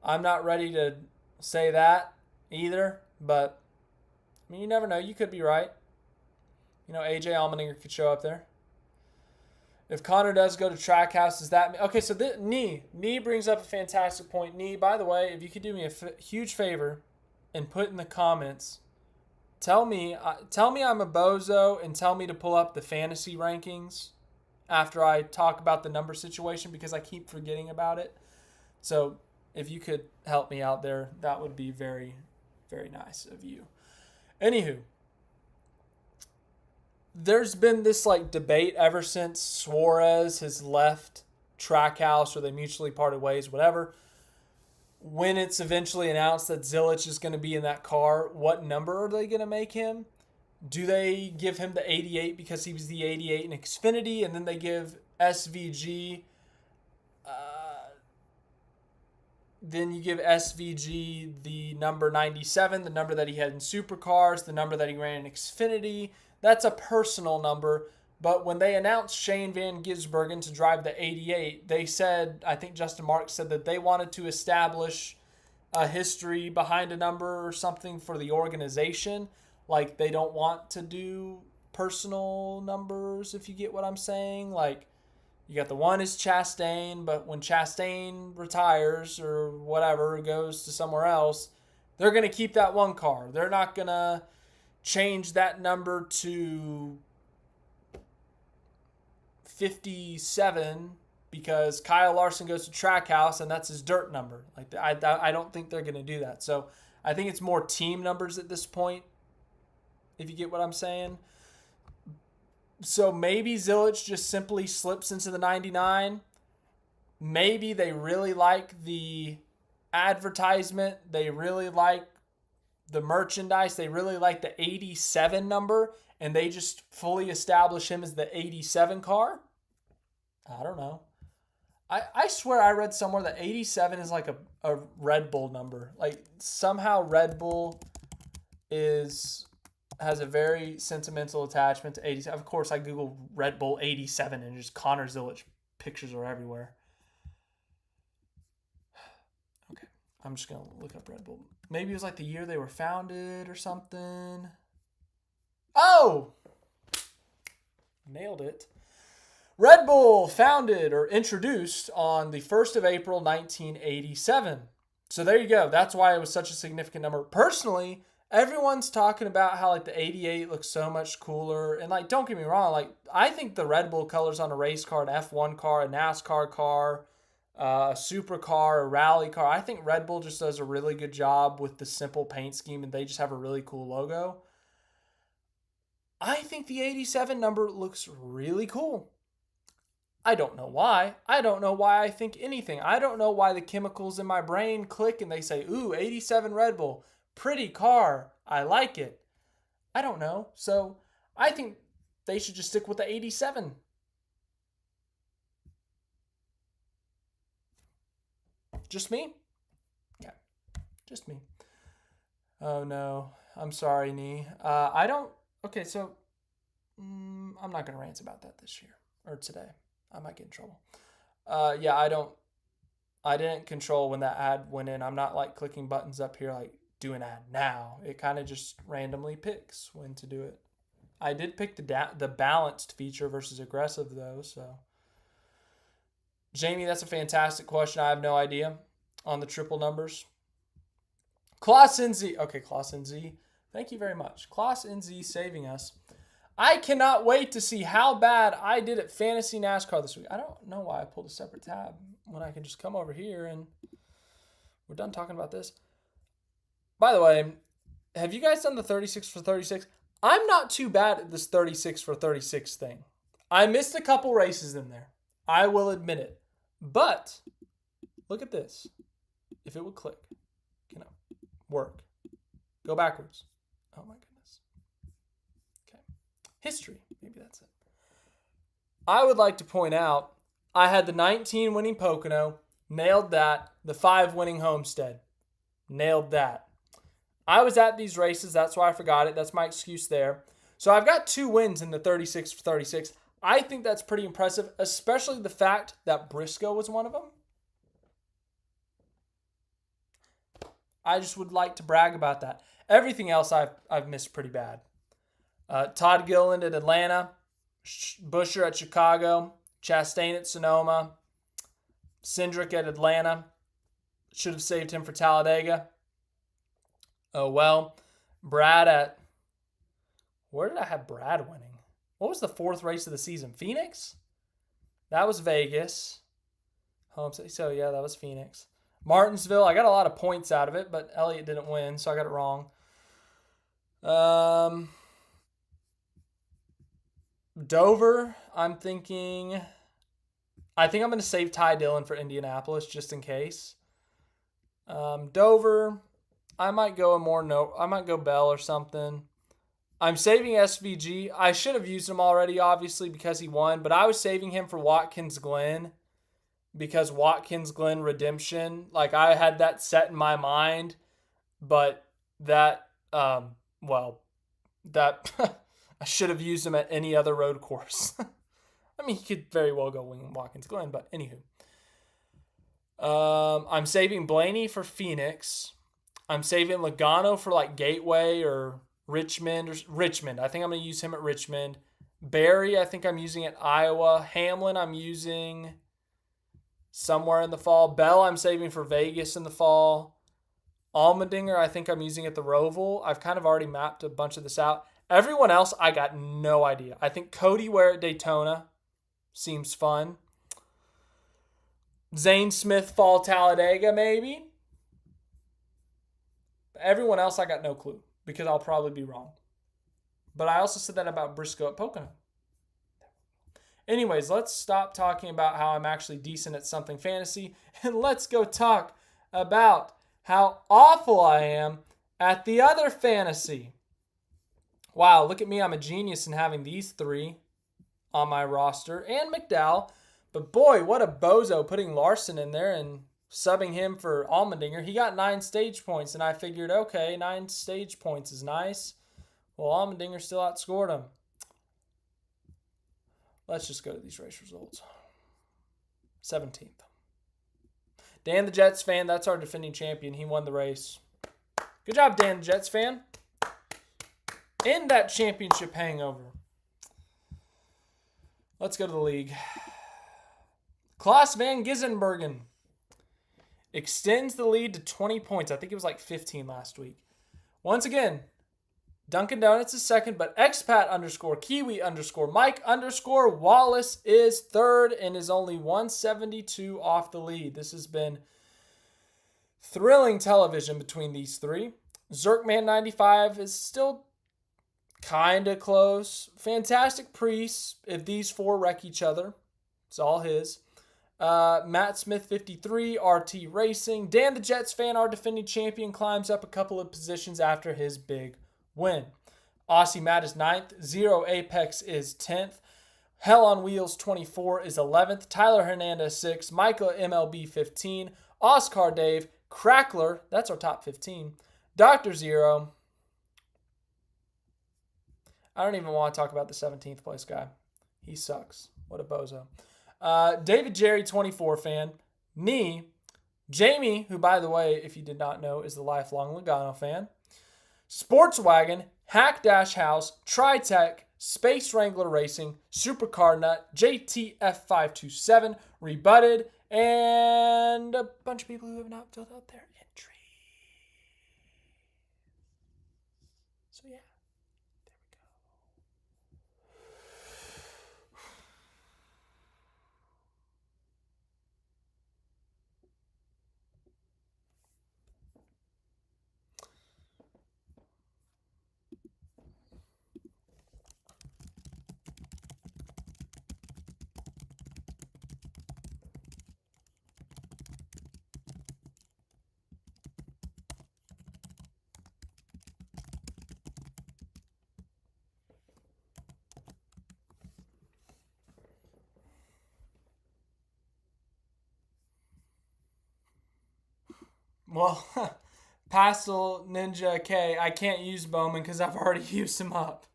I'm not ready to say that either, but I mean, you never know. You could be right. You know, AJ Allmendinger could show up there. If Connor does go to Trackhouse, does that mean... Okay, so Nee brings up a fantastic point. Nee, by the way, if you could do me a huge favor and put in the comments, tell me I'm a bozo and tell me to pull up the fantasy rankings after I talk about the number situation because I keep forgetting about it. So if you could help me out there, that would be very, very nice of you. Anywho, there's been this debate ever since Suarez has left Trackhouse or they mutually parted ways, whatever. When it's eventually announced that Zilisch is going to be in that car, what number are they going to make him? Do they give him the 88 because he was the 88 in Xfinity, and then they give SVG? Then you give SVG the number 97, the number that he had in Supercars, the number that he ran in Xfinity. That's a personal number. But when they announced Shane van Gisbergen to drive the 88, they said, I think Justin Marks said that they wanted to establish a history behind a number or something for the organization. Like, they don't want to do personal numbers, if you get what I'm saying. Like, you got the one is Chastain, but when Chastain retires or whatever, goes to somewhere else, they're going to keep that one car. They're not going to change that number to 57 because Kyle Larson goes to Trackhouse and that's his dirt number. Like, I don't think they're going to do that. So I think it's more team numbers at this point, if you get what I'm saying. So maybe Zilisch just simply slips into the 99. Maybe they really like the advertisement. They really like the merchandise. They really like the 87 number, and they just fully establish him as the 87 car. I don't know. I swear I read somewhere that 87 is like a Red Bull number. Like, somehow Red Bull has a very sentimental attachment to 87. Of course, I Google Red Bull 87 and just Connor Zilisch pictures are everywhere. Okay, I'm just going to look up Red Bull. Maybe it was like the year they were founded or something. Oh! Nailed it. Red Bull founded or introduced on the 1st of April, 1987. So there you go. That's why it was such a significant number. Personally, everyone's talking about how the 88 looks so much cooler. And don't get me wrong, I think the Red Bull colors on a race car, an F1 car, a NASCAR car, a supercar, a rally car. I think Red Bull just does a really good job with the simple paint scheme and they just have a really cool logo. I think the 87 number looks really cool. I don't know why. I don't know why I think anything. I don't know why the chemicals in my brain click and they say, ooh, 87 Red Bull. Pretty car. I like it. I don't know. So I think they should just stick with the 87. Just me? Yeah, just me. Oh, no. I'm sorry, Nee. I don't... Okay, so I'm not going to rant about that this year or today. I might get in trouble. Yeah, I didn't control when that ad went in. I'm not clicking buttons up here do an ad now. It kind of just randomly picks when to do it. I did pick the balanced feature versus aggressive though, so Jamie, that's a fantastic question. I have no idea on the triple numbers. Klaus NZ. Okay, Klaus NZ. Thank you very much. Klaus NZ saving us. I cannot wait to see how bad I did at Fantasy NASCAR this week. I don't know why I pulled a separate tab when I can just come over here and we're done talking about this. By the way, have you guys done the 36 for 36? I'm not too bad at this 36 for 36 thing. I missed a couple races in there. I will admit it. But look at this. If it would click, work. Go backwards. Oh my goodness. Okay. History. Maybe that's it. I would like to point out I had the 19 winning Pocono. Nailed that. The 5 winning Homestead. Nailed that. I was at these races. That's why I forgot it. That's my excuse there. So I've got 2 wins in the 36 for 36. I think that's pretty impressive, especially the fact that Briscoe was one of them. I just would like to brag about that. Everything else I've missed pretty bad. Todd Gilliland at Atlanta, Buescher at Chicago, Chastain at Sonoma, Cindric at Atlanta. Should have saved him for Talladega. Oh well. Brad at... Where did I have Brad winning? What was the 4th race of the season? Phoenix? That was Vegas. So yeah, that was Phoenix. Martinsville, I got a lot of points out of it, but Elliott didn't win, so I got it wrong. Dover, I think I'm going to save Ty Dillon for Indianapolis just in case. Dover, I might go Bell or something. I'm saving SVG. I should have used him already, obviously, because he won, but I was saving him for Watkins Glen. Because Watkins Glen redemption, like I had that set in my mind, but that I should have used him at any other road course. I mean, he could very well go win Watkins Glen, but anywho. I'm saving Blaney for Phoenix. I'm saving Logano for like Gateway or Richmond. I think I'm going to use him at Richmond. Barry, I think I'm using at Iowa. Hamlin, I'm using somewhere in the fall. Bell, I'm saving for Vegas in the fall. Allmendinger, I think I'm using at the Roval. I've kind of already mapped a bunch of this out. Everyone else, I got no idea. I think Cody Ware at Daytona seems fun. Zane Smith, fall Talladega, maybe. Everyone else, I got no clue because I'll probably be wrong. But I also said that about Briscoe at Pocono. Anyways, let's stop talking about how I'm actually decent at something fantasy, and let's go talk about how awful I am at the other fantasy. Wow, look at me. I'm a genius in having these 3 on my roster and McDowell. But boy, what a bozo putting Larson in there and subbing him for Allmendinger. He got 9 stage points, and I figured, okay, 9 stage points is nice. Well, Allmendinger still outscored him. Let's just go to these race results. 17th. Dan the Jets fan, that's our defending champion. He won the race. Good job, Dan the Jets fan. End that championship hangover. Let's go to the league. Klaus van Gisbergen extends the lead to 20 points. I think it was like 15 last week. Once again, Dunkin' Donuts is second, but expat _ Kiwi _ Mike _ Wallace is third and is only 172 off the lead. This has been thrilling television between these 3. Zerkman 95 is still kind of close. Fantastic Priest, if these 4 wreck each other, it's all his. Matt Smith 53, RT Racing. Dan the Jets fan, our defending champion, climbs up a couple of positions after his big win. Aussie Matt is 9th. Zero Apex is 10th. Hell on Wheels 24 is 11th. Tyler Hernandez 6th. Michael MLB 15. Oscar Dave. Crackler, that's our top 15. Dr. Zero. I don't even want to talk about the 17th place guy. He sucks. What a bozo. David Jerry 24 fan. Me. Jamie, who by the way, if you did not know, is the lifelong Logano fan. Sportswagon, Hack Dash House, Tritech, Space Wrangler Racing, Supercar Nut, JTF527, Rebutted, and a bunch of people who have not filled out their entry. So yeah, there we go. Well, Pastel Ninja K, I can't use Bowman because I've already used him up.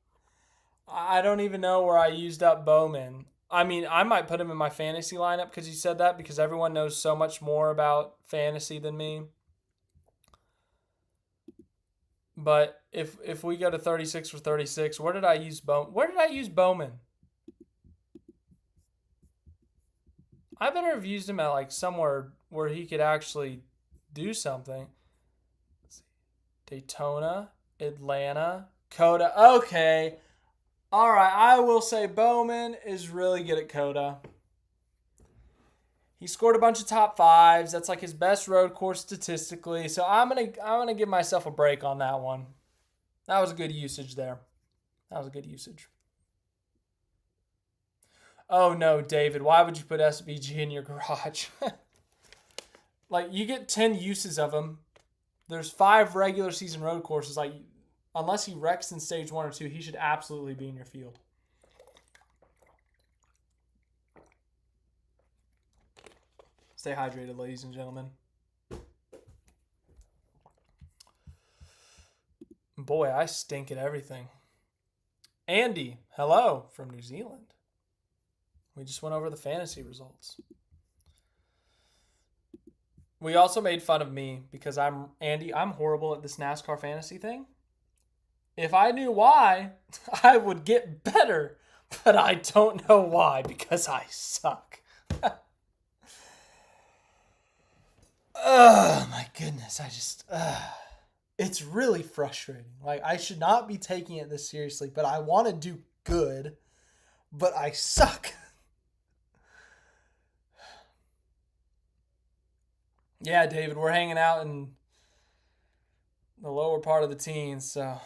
I don't even know where I used up Bowman. I mean, I might put him in my fantasy lineup because you said that, because everyone knows so much more about fantasy than me. But if we go to 36 for 36, where did I use Bowman? Where did I use Bowman? I better have used him at like somewhere where he could actually do something. Daytona, Atlanta, Coda. Okay. All right. I will say Bowman is really good at Coda. He scored a bunch of top fives. That's like his best road course statistically. So I'm gonna give myself a break on that one. That was a good usage there. That was a good usage. Oh no, David, why would you put SVG in your garage? Like, you get 10 uses of him. There's 5 regular season road courses. Like, unless he wrecks in stage 1 or 2, he should absolutely be in your field. Stay hydrated, ladies and gentlemen. Boy, I stink at everything. Andy, hello from New Zealand. We just went over the fantasy results. We also made fun of me because I'm horrible at this NASCAR fantasy thing. If I knew why, I would get better, but I don't know why because I suck. Oh my goodness, it's really frustrating. Like, I should not be taking it this seriously, but I want to do good, but I suck. Yeah, David, we're hanging out in the lower part of the teens, so.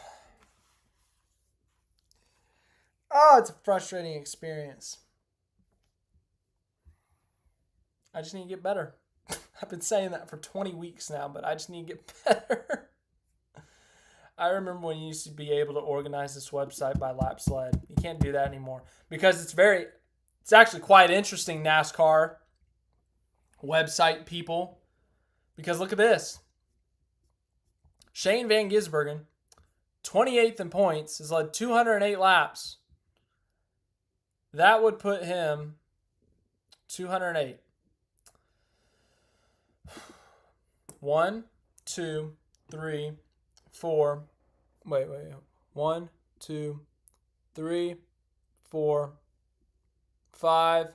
Oh, it's a frustrating experience. I just need to get better. I've been saying that for 20 weeks now, but I just need to get better. I remember when you used to be able to organize this website by lap sled. You can't do that anymore because it's actually quite interesting, NASCAR website people. Because look at this. Shane van Gisbergen, 28th in points, has led 208 laps. That would put him 208. 1, 2, 3, 4. Wait. 1, 2, 3, 4, 5,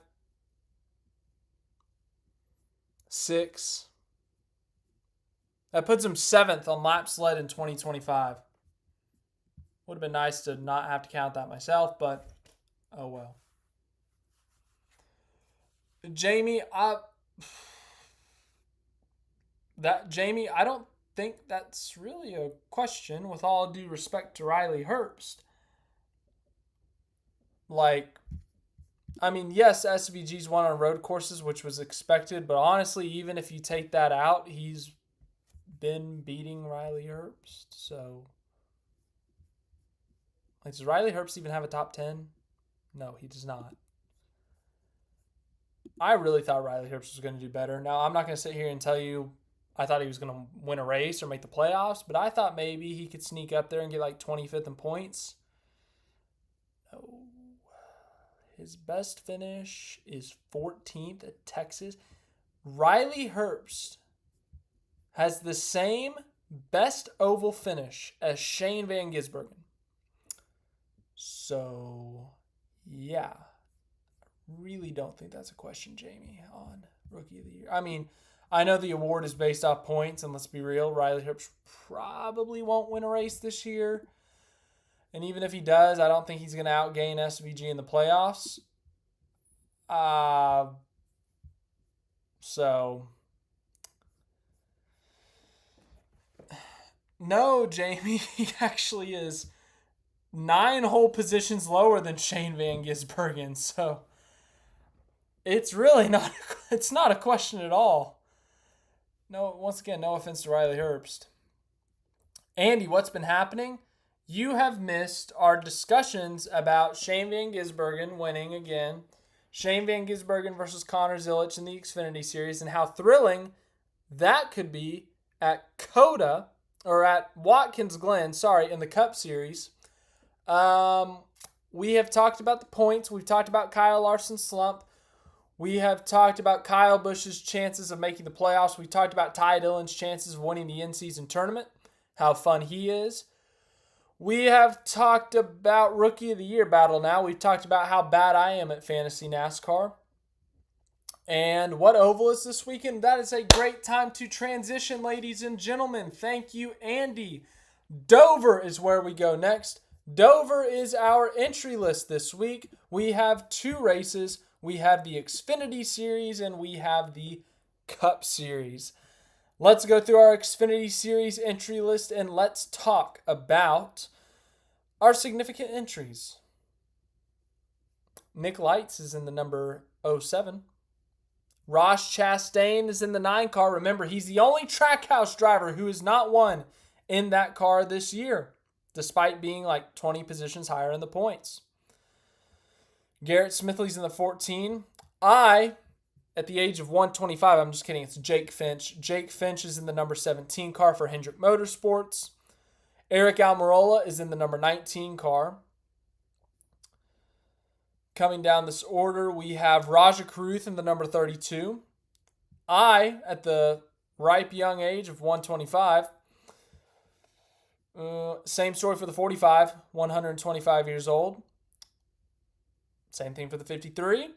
6. That puts him 7th on lap sled in 2025. Would have been nice to not have to count that myself, but oh well. Jamie, I don't think that's really a question, with all due respect to Riley Herbst. Like, I mean, yes, SVG's won on road courses, which was expected, but honestly, even if you take that out, he's been beating Riley Herbst. So, like, does Riley Herbst even have a top 10? No, he does not. I really thought Riley Herbst was going to do better. Now, I'm not going to sit here and tell you I thought he was going to win a race or make the playoffs, but I thought maybe he could sneak up there and get like 25th in points. No. His best finish is 14th at Texas. Riley Herbst has the same best oval finish as Shane van Gisbergen. So, yeah. Really don't think that's a question, Jamie, on Rookie of the Year. I mean, I know the award is based off points, and let's be real, Riley Herbst probably won't win a race this year. And even if he does, I don't think he's going to outgain SVG in the playoffs. So, no, Jamie, he actually is 9 whole positions lower than Shane van Gisbergen. So, it's really not a question at all. No, once again, no offense to Riley Herbst. Andy, what's been happening? You have missed our discussions about Shane van Gisbergen winning again. Shane van Gisbergen versus Connor Zilisch in the Xfinity Series, and how thrilling that could be at Coda, or at Watkins Glen, in the Cup Series. We have talked about the points. We've talked about Kyle Larson's slump. We have talked about Kyle Busch's chances of making the playoffs. We talked about Ty Dillon's chances of winning the in-season tournament, how fun he is. We have talked about Rookie of the Year battle now. We've talked about how bad I am at fantasy NASCAR. And what oval is this weekend? That is a great time to transition, ladies and gentlemen. Thank you, Andy. Dover is where we go next. Dover is our entry list this week. We have 2 races. We have the Xfinity Series and we have the Cup Series. Let's go through our Xfinity Series entry list and let's talk about our significant entries. Nick Lights is in the number 07. Ross Chastain is in the 9 car. Remember, he's the only Trackhouse driver who has not won in that car this year, despite being like 20 positions higher in the points. Garrett Smithley's in the 14. At the age of 125, I'm just kidding, it's Jake Finch. Jake Finch is in the number 17 car for Hendrick Motorsports. Eric Almirola is in the number 19 car. Coming down this order, we have Raja Karuth in the number 32. At the ripe young age of 125. Same story for the 45, 125 years old. Same thing for the 53.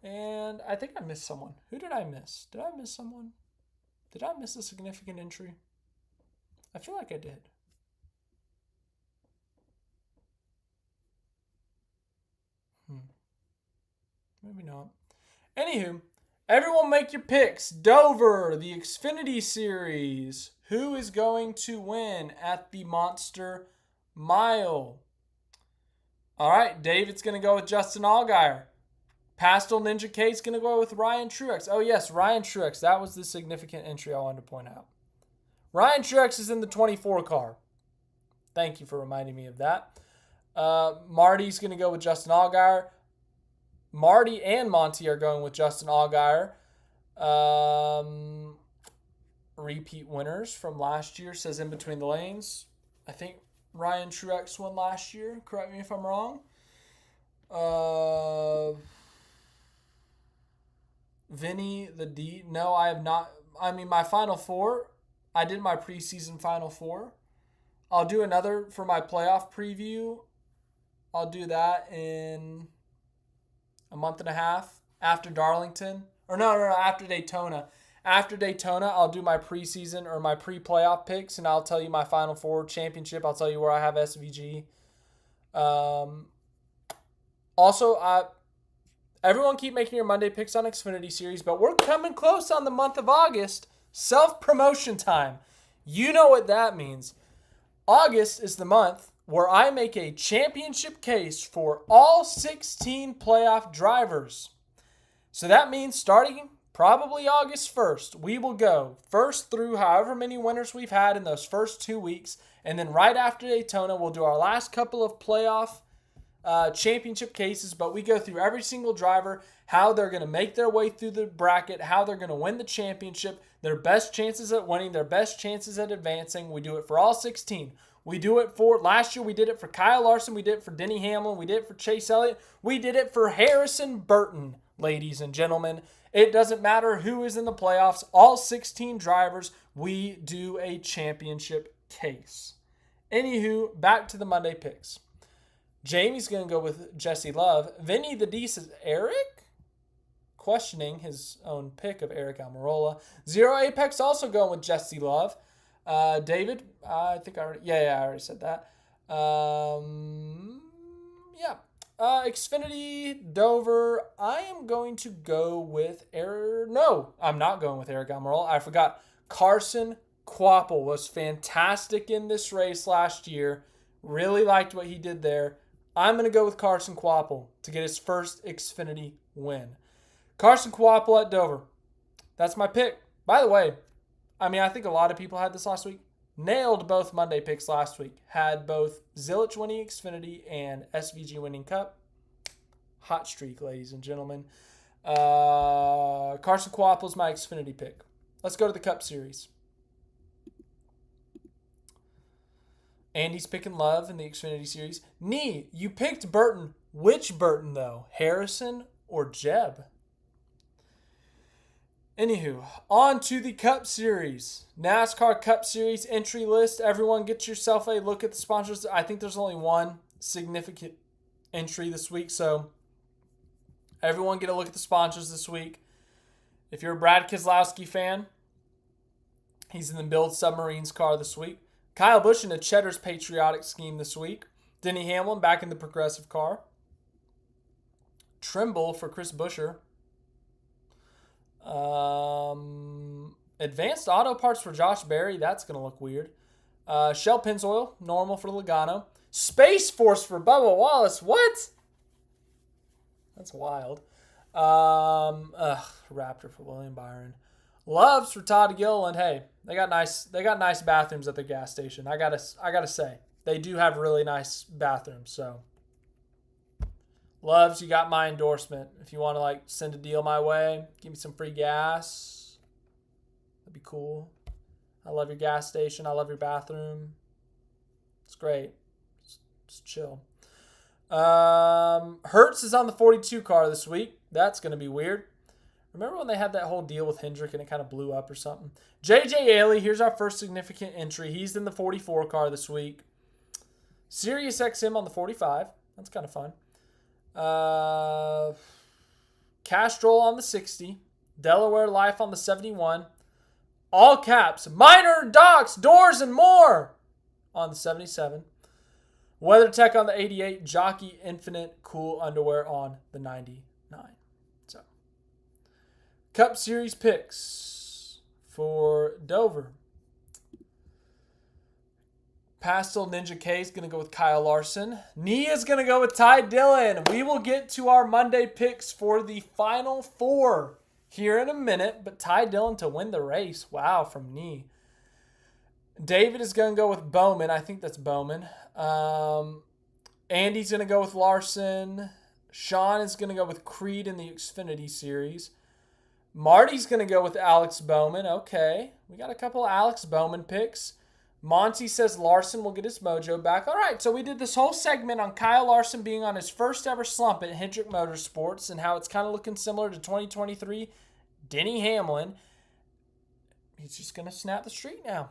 And I think I missed someone. Who did I miss? Did I miss someone? Did I miss a significant entry? I feel like I did. Maybe not. Anywho, everyone make your picks. Dover, the Xfinity Series. Who is going to win at the Monster Mile? All right, David's going to go with Justin Allgaier. Pastel Ninja K's going to go with Ryan Truex. Oh, yes, Ryan Truex. That was the significant entry I wanted to point out. Ryan Truex is in the 24 car. Thank you for reminding me of that. Marty's going to go with Justin Allgaier. Marty and Monty are going with Justin Allgaier. Repeat winners from last year, says in between the lanes. I think Ryan Truex won last year. Correct me if I'm wrong. Vinny, the D. No, I have not. I mean, my Final Four, I did my preseason Final Four. I'll do another for my playoff preview. I'll do that in a month and a half after Darlington. Or no, after Daytona. After Daytona, I'll do my preseason or my pre-playoff picks, and I'll tell you my Final Four championship. I'll tell you where I have SVG. Also, everyone keep making your Monday picks on Xfinity Series, but we're coming close on the month of August. Self-promotion time. You know what that means. August is the month where I make a championship case for all 16 playoff drivers. So that means starting probably August 1st, we will go first through however many winners we've had in those first 2 weeks, and then right after Daytona, we'll do our last couple of playoff championship cases, but we go through every single driver, how they're going to make their way through the bracket, how they're going to win the championship, their best chances at winning, their best chances at advancing. We do it for all 16. We do it for, last year we did it for Kyle Larson, we did it for Denny Hamlin, we did it for Chase Elliott, we did it for Harrison Burton, ladies and gentlemen. It doesn't matter who is in the playoffs, all 16 drivers, we do a championship case. Anywho, back to the Monday picks. Jamie's going to go with Jesse Love. Vinny the D says Eric? Questioning his own pick of Eric Almirola. Zero Apex also going with Jesse Love. David, I think I already, I already said that. Xfinity Dover, I am going to go with Eric. No, I'm not going with Eric Almirola. I forgot. Carson Kvapil was fantastic in this race last year. Really liked what he did there. I'm going to go with Carson Kvapil to get his first Xfinity win. Carson Kvapil at Dover. That's my pick. By the way, I think a lot of people had this last week. Nailed both Monday picks last week. Had both Zilisch winning Xfinity and SVG winning Cup. Hot streak, ladies and gentlemen. Carson Kvapil is my Xfinity pick. Let's go to the Cup Series. Andy's picking Love in the Xfinity Series. Nee, you picked Burton. Which Burton, though? Harrison or Jeb? Anywho, on to the Cup Series. NASCAR Cup Series entry list. Everyone get yourself a look at the sponsors. I think there's only one significant entry this week, so everyone get a look at the sponsors this week. If you're a Brad Keselowski fan, he's in the Build Submarines car this week. Kyle Busch in the Cheddar's Patriotic Scheme this week. Denny Hamlin back in the Progressive car. Trimble for Chris Buescher. Advanced Auto Parts for Josh Berry. That's going to look weird. Shell Pennzoil, normal for Logano. Space Force for Bubba Wallace. What? That's wild. Raptor for William Byron. Loves for Todd Gilliland. Hey, they got nice bathrooms at the gas station. I gotta say, they do have really nice bathrooms. So, Loves, you got my endorsement. If you want to send a deal my way, give me some free gas. That'd be cool. I love your gas station. I love your bathroom. It's great. Just chill. Hertz is on the 42 car this week. That's gonna be weird. Remember when they had that whole deal with Hendrick and it kind of blew up or something? JJ Ailey, here's our first significant entry. He's in the 44 car this week. Sirius XM on the 45. That's kind of fun. Castrol on the 60. Delaware Life on the 71. All caps. Minor docks, doors, and more on the 77. WeatherTech on the 88. Jockey Infinite Cool Underwear on the 99. So, Cup Series picks for Dover. Pastel Ninja K is going to go with Kyle Larson. Nia is going to go with Ty Dillon. We will get to our Monday picks for the Final Four here in a minute, but Ty Dillon to win the race. Wow, from Nia. David is going to go with Bowman. I think that's Bowman. Andy's going to go with Larson. Sean is going to go with Creed in the Xfinity Series. Marty's going to go with Alex Bowman. Okay. We got a couple of Alex Bowman picks. Monty says Larson will get his mojo back. All right, so we did this whole segment on Kyle Larson being on his first ever slump at Hendrick Motorsports and how it's kind of looking similar to 2023 Denny Hamlin. He's just going to snap the streak now.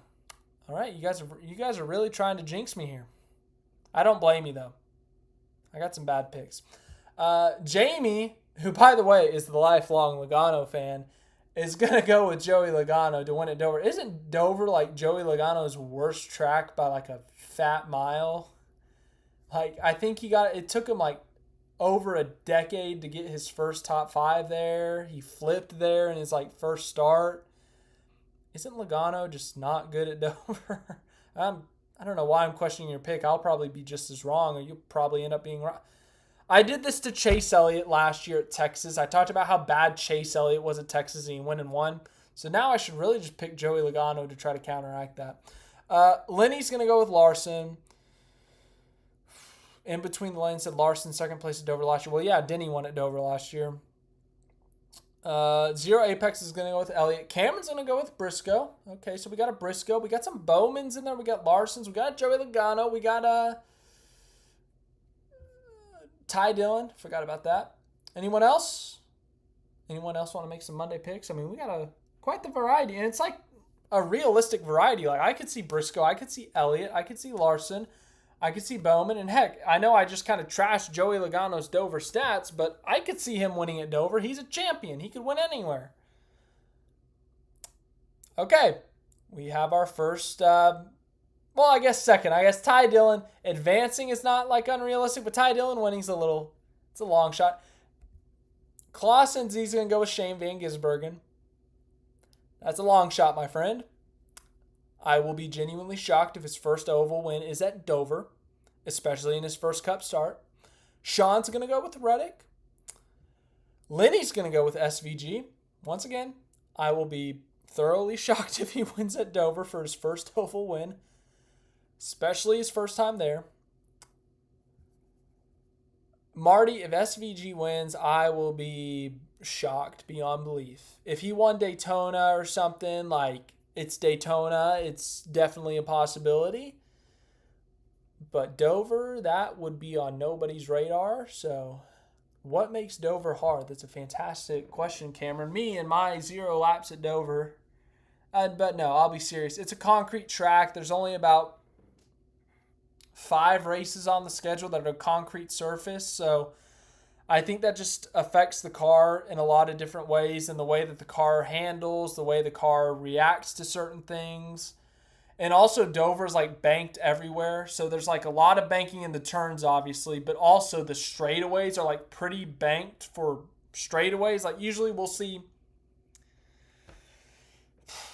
All right, you guys are really trying to jinx me here. I don't blame you, though. I got some bad picks. Jamie, who, by the way, is the lifelong Logano fan, is going to go with Joey Logano to win at Dover. Isn't Dover like Joey Logano's worst track by a fat mile? I think it took him over a decade to get his first top 5 there. He flipped there in his first start. Isn't Logano just not good at Dover? I don't know why I'm questioning your pick. I'll probably be just as wrong, or you'll probably end up being right. I did this to Chase Elliott last year at Texas. I talked about how bad Chase Elliott was at Texas and he went and won. So now I should really just pick Joey Logano to try to counteract that. Lenny's going to go with Larson. In between the lanes said Larson, second place at Dover last year. Well, yeah, Denny won at Dover last year. Zero Apex is going to go with Elliott. Cameron's going to go with Briscoe. Okay, so we got a Briscoe. We got some Bowmans in there. We got Larsons. We got Joey Logano. We got Ty Dillon. Forgot about that. Anyone else? Anyone else want to make some Monday picks? I mean, we got quite the variety. And it's a realistic variety. Like, I could see Briscoe, I could see Elliott, I could see Larson, I could see Bowman, and heck, I know I just kind of trashed Joey Logano's Dover stats, but I could see him winning at Dover. He's a champion. He could win anywhere. Okay, we have our first, I guess second. I guess Ty Dillon advancing is not like unrealistic, but Ty Dillon winning's it's a long shot. Clausen's he's going to go with Shane van Gisbergen. That's a long shot, my friend. I will be genuinely shocked if his first oval win is at Dover, especially in his first Cup start. Sean's going to go with Reddick. Lenny's going to go with SVG. Once again, I will be thoroughly shocked if he wins at Dover for his first oval win, especially his first time there. Marty, if SVG wins, I will be shocked beyond belief. If he won Daytona or something, like it's Daytona, it's definitely a possibility. But Dover, that would be on nobody's radar. So what makes Dover hard? That's a fantastic question, Cameron. Me and my 0 laps at Dover. But no, I'll be serious. It's a concrete track. There's only about 5 races on the schedule that are a concrete surface. So I think that just affects the car in a lot of different ways, and the way that the car handles, the way the car reacts to certain things. And also Dover's like banked everywhere. So there's like a lot of banking in the turns, obviously, but also the straightaways are like pretty banked for straightaways. Like usually we'll see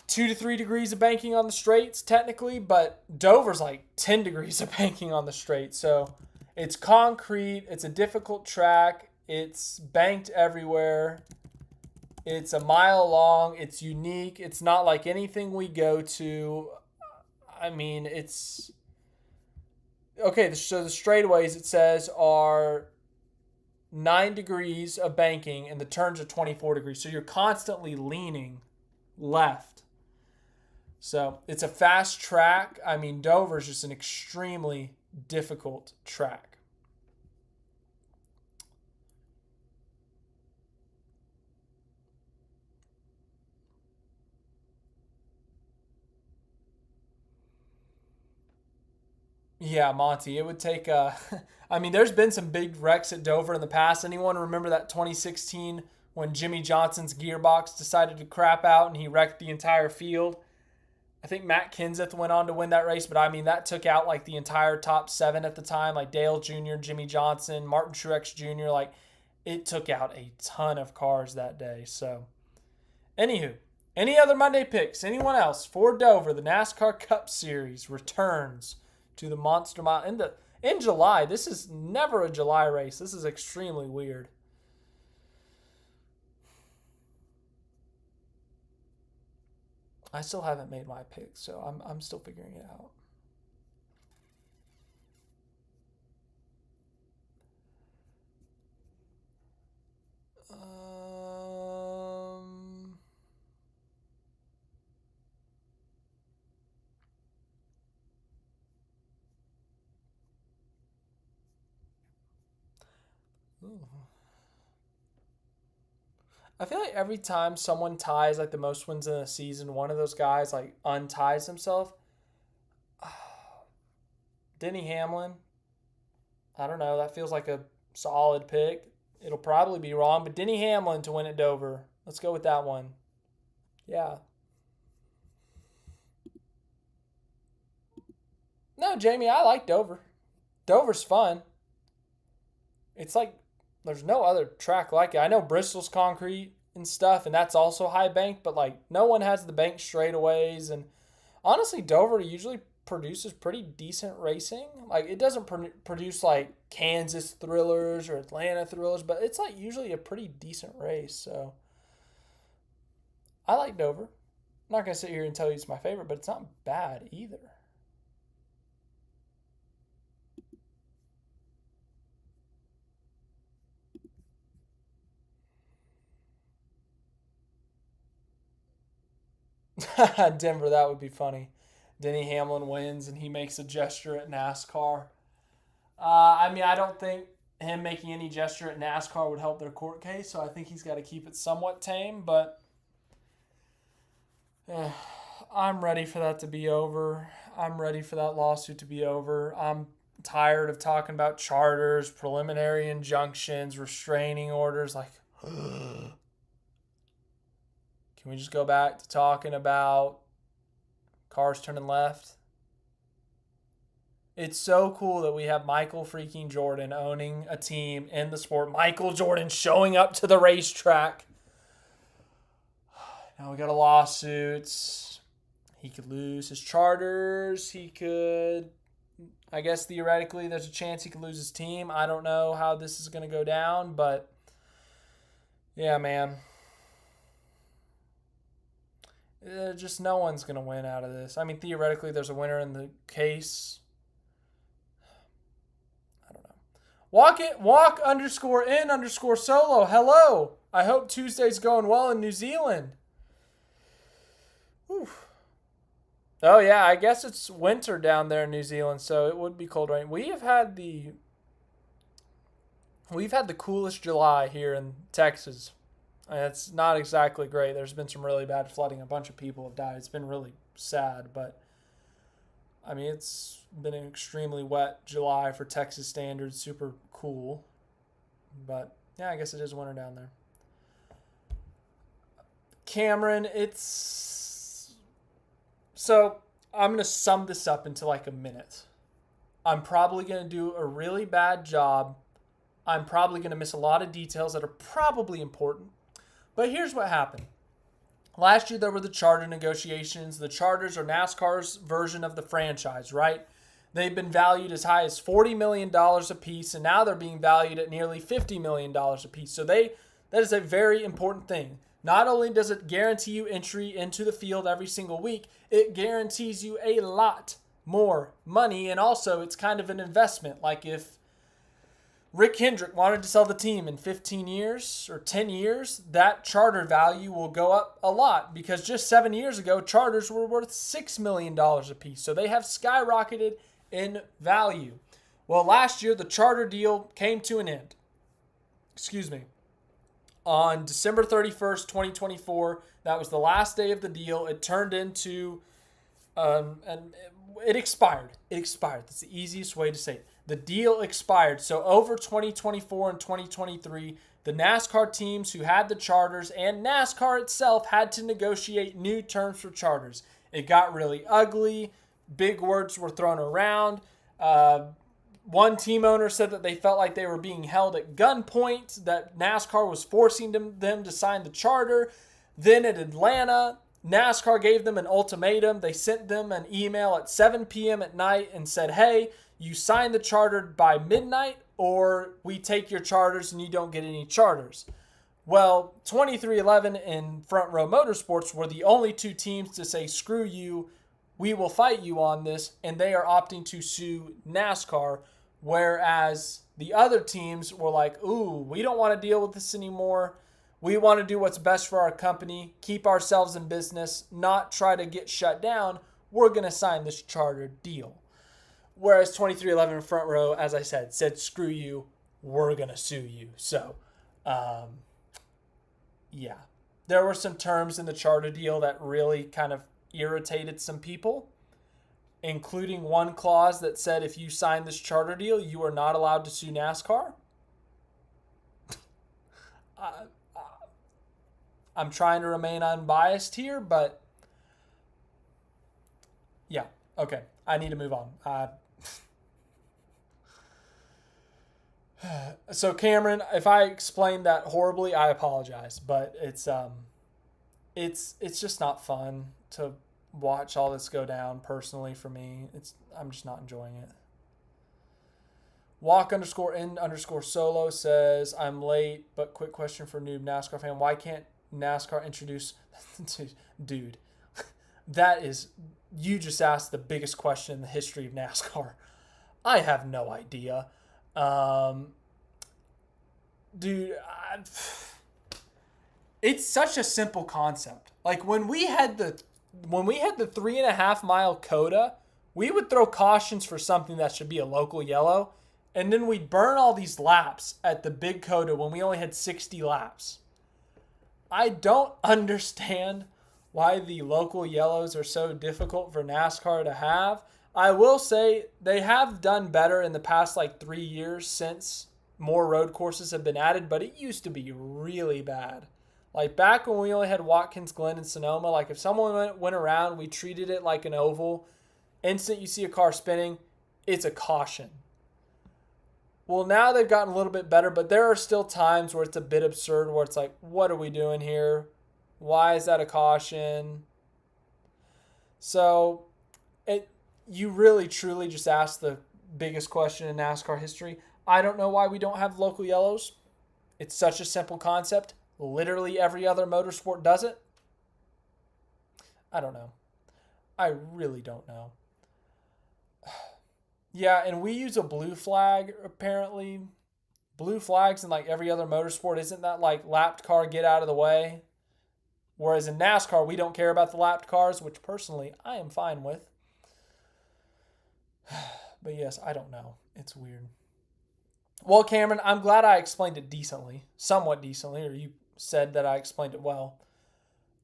2 to 3 degrees of banking on the straights technically, but Dover's like 10 degrees of banking on the straight. So it's concrete. It's a difficult track. It's banked everywhere. It's a mile long. It's unique. It's not like anything we go to. I mean, it's okay. So the straightaways, it says, are 9 degrees of banking and the turns are 24 degrees. So you're constantly leaning left. So it's a fast track. I mean, Dover's just an extremely difficult track. Yeah, Monty, it would take I mean, there's been some big wrecks at Dover in the past. Anyone remember that 2016 when Jimmy Johnson's gearbox decided to crap out and he wrecked the entire field? I think Matt Kenseth went on to win that race, but I mean, that took out like the entire top 7 at the time, like Dale Jr., Jimmy Johnson, Martin Truex Jr. Like, it took out a ton of cars that day. So, anywho, any other Monday picks? Anyone else for Dover? The NASCAR Cup Series returns to the Monster Mile in July. This is never a July race. This is extremely weird. I still haven't made my pick, so I'm still figuring it out. I feel like every time someone ties like the most wins in a season, one of those guys like unties himself. Denny Hamlin. I don't know. That feels like a solid pick. It'll probably be wrong, but Denny Hamlin to win at Dover. Let's go with that one. Yeah. No, Jamie, I like Dover. Dover's fun. It's like there's no other track like it. I know Bristol's concrete and stuff, and that's also high banked, but like no one has the bank straightaways. And honestly, Dover usually produces pretty decent racing. Like it doesn't produce like Kansas thrillers or Atlanta thrillers, but it's like usually a pretty decent race. So I like Dover. I'm not gonna sit here and tell you it's my favorite, but it's not bad either. Denver, that would be funny. Denny Hamlin wins and he makes a gesture at NASCAR. I mean, I don't think him making any gesture at NASCAR would help their court case, so I think he's got to keep it somewhat tame. But I'm ready for that to be over. I'm ready for that lawsuit to be over. I'm tired of talking about charters, preliminary injunctions, restraining orders. Like, can we just go back to talking about cars turning left? It's so cool that we have Michael freaking Jordan owning a team in the sport. Michael Jordan showing up to the racetrack. Now we got a lawsuit. He could lose his charters. He could, I guess theoretically, there's a chance he could lose his team. I don't know how this is going to go down, but yeah, man. Just no one's going to win out of this. I mean, theoretically, there's a winner in the case. I don't know. Walk_in_solo. Hello. I hope Tuesday's going well in New Zealand. Whew. Oh, yeah, I guess it's winter down there in New Zealand, so it would be cold rain. We've had the coolest July here in Texas. And it's not exactly great. There's been some really bad flooding. A bunch of people have died. It's been really sad, but I mean, it's been an extremely wet July for Texas standards. Super cool. But yeah, I guess it is winter down there. Cameron, so I'm going to sum this up into like a minute. I'm probably going to do a really bad job. I'm probably going to miss a lot of details that are probably important. But here's what happened. Last year, there were the charter negotiations. The charters are NASCAR's version of the franchise, right? They've been valued as high as $40 million a piece, and now they're being valued at nearly $50 million a piece. So that is a very important thing. Not only does it guarantee you entry into the field every single week, it guarantees you a lot more money, and also it's kind of an investment. Like if Rick Hendrick wanted to sell the team in 15 years or 10 years, that charter value will go up a lot because just 7 years ago, charters were worth $6 million a piece. So they have skyrocketed in value. Well, last year, the charter deal came to an end. On December 31st, 2024, that was the last day of the deal. It turned into, and it expired. That's the easiest way to say it. The deal expired. So over 2024 and 2023, the NASCAR teams who had the charters and NASCAR itself had to negotiate new terms for charters. It got really ugly. Big words were thrown around. One team owner said that they felt like they were being held at gunpoint, that NASCAR was forcing them to sign the charter. Then at Atlanta, NASCAR gave them an ultimatum. They sent them an email at 7 p.m. at night and said, hey, you sign the charter by midnight or we take your charters and you don't get any charters. Well, 2311 and Front Row Motorsports were the only two teams to say, screw you, we will fight you on this, and they are opting to sue NASCAR, whereas the other teams were like, ooh, we don't want to deal with this anymore. We want to do what's best for our company, keep ourselves in business, not try to get shut down. We're going to sign this charter deal. Whereas 2311 Front Row, as I said screw you, we're going to sue you. So, yeah. There were some terms in the charter deal that really kind of irritated some people, including one clause that said if you sign this charter deal, you are not allowed to sue NASCAR. I'm trying to remain unbiased here, but yeah, okay. I need to move on. So Cameron, if I explained that horribly, I apologize, but it's just not fun to watch all this go down personally for me. I'm just not enjoying it. Walk_in_solo says, I'm late, but quick question for noob NASCAR fan. Why can't NASCAR introduce... Dude, you just asked the biggest question in the history of NASCAR. I have no idea. Dude, it's such a simple concept. Like when we had the 3.5 mile coda, we would throw cautions for something that should be a local yellow, and then we'd burn all these laps at the big coda when we only had 60 laps. I don't understand why the local yellows are so difficult for NASCAR to have. I will say they have done better in the past like 3 years since more road courses have been added, but it used to be really bad. Like back when we only had Watkins Glen and Sonoma, like if someone went around, we treated it like an oval. Instant you see a car spinning, it's a caution. Well, now they've gotten a little bit better, but there are still times where it's a bit absurd, where it's like, what are we doing here? Why is that a caution? So you really, truly just asked the biggest question in NASCAR history. I don't know why we don't have local yellows. It's such a simple concept. Literally every other motorsport does it. I don't know. I really don't know. Yeah, and we use a blue flag, apparently. Blue flags in like every other motorsport. Isn't that like lapped car, get out of the way? Whereas in NASCAR, we don't care about the lapped cars, which personally I am fine with. But yes, I don't know. It's weird. Well, Cameron, I'm glad I explained it decently. Somewhat decently, or you said that I explained it well.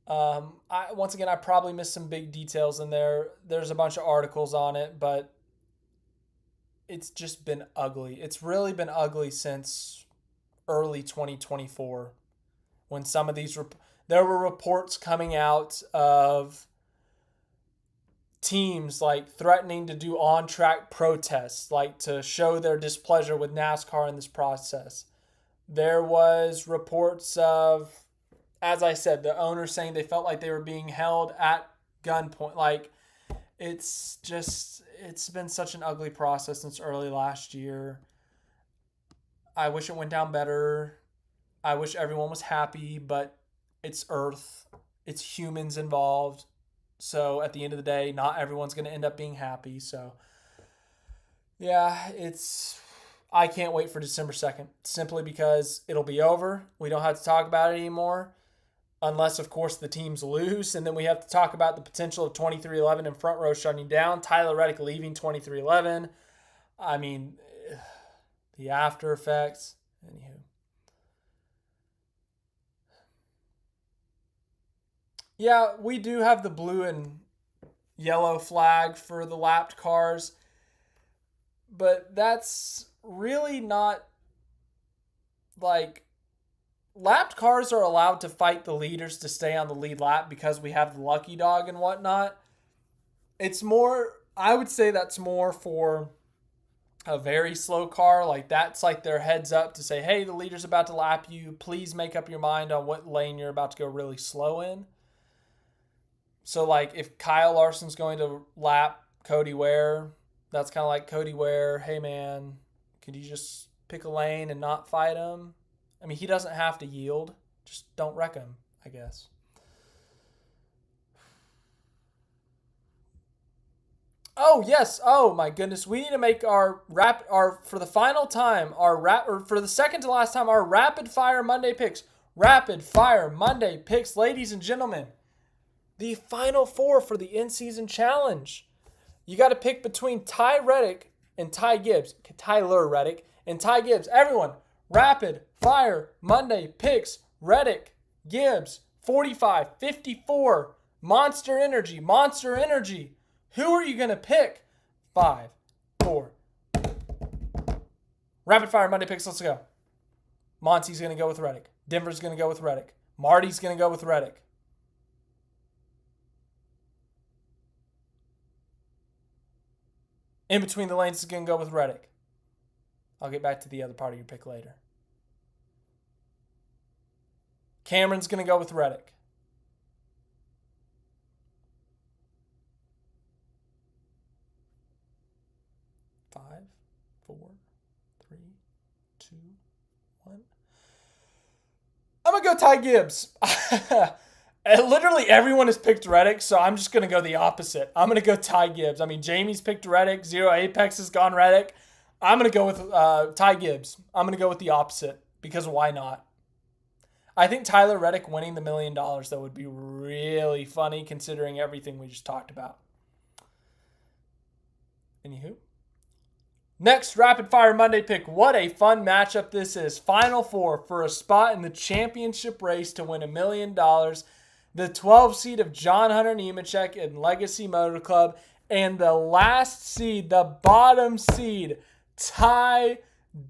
Once again, I probably missed some big details in there. There's a bunch of articles on it, but it's just been ugly. It's really been ugly since early 2024 when some of these there were reports coming out of teams like threatening to do on-track protests, like to show their displeasure with NASCAR in this process. There was reports of, as I said, the owners saying they felt like they were being held at gunpoint. Like, it's been such an ugly process since early last year. I wish it went down better. I wish everyone was happy, but it's Earth. It's humans involved. So at the end of the day, not everyone's going to end up being happy. So yeah, I can't wait for December 2nd, simply because it'll be over. We don't have to talk about it anymore. Unless, of course, the teams lose. And then we have to talk about the potential of 2311 and front row shutting down. Tyler Reddick leaving 2311. I mean, the after effects. Anywho. Yeah, we do have the blue and yellow flag for the lapped cars. But that's really not like... Lapped cars are allowed to fight the leaders to stay on the lead lap because we have the lucky dog and whatnot. It's more, I would say that's more for a very slow car. Like that's like their heads up to say, hey, the leader's about to lap you. Please make up your mind on what lane you're about to go really slow in. So like if Kyle Larson's going to lap Cody Ware, that's kind of like Cody Ware, hey man, could you just pick a lane and not fight him? I mean, he doesn't have to yield. Just don't wreck him, I guess. Oh, yes. Oh, my goodness. We need to make for the final time, for the second to last time, our Rapid Fire Monday picks. Rapid Fire Monday picks, ladies and gentlemen. The final four for the in-season challenge. You got to pick between Ty Reddick and Ty Gibbs. Tyler Reddick and Ty Gibbs. Everyone, Rapid Fire Monday picks. Reddick, Gibbs, 45, 54. Monster Energy. Who are you going to pick? 5, 4. Rapid Fire Monday picks. Let's go. Monty's going to go with Reddick. Denver's going to go with Reddick. Marty's going to go with Reddick. In between the lanes is going to go with Reddick. I'll get back to the other part of your pick later. Cameron's going to go with Reddick. Five, 4, 3, 2, 1. I'm going to go Ty Gibbs. Literally everyone has picked Reddick, so I'm just going to go the opposite. I'm going to go Ty Gibbs. I mean, Jamie's picked Reddick. Zero Apex has gone Reddick. I'm going to go with Ty Gibbs. I'm going to go with the opposite because why not? I think Tyler Reddick winning the $1 million, though, would be really funny considering everything we just talked about. Anywho. Next, Rapid Fire Monday pick. What a fun matchup this is. Final four for a spot in the championship race to win $1 million. the 12 seed of John Hunter Nemechek in Legacy Motor Club, and the last seed, the bottom seed, Ty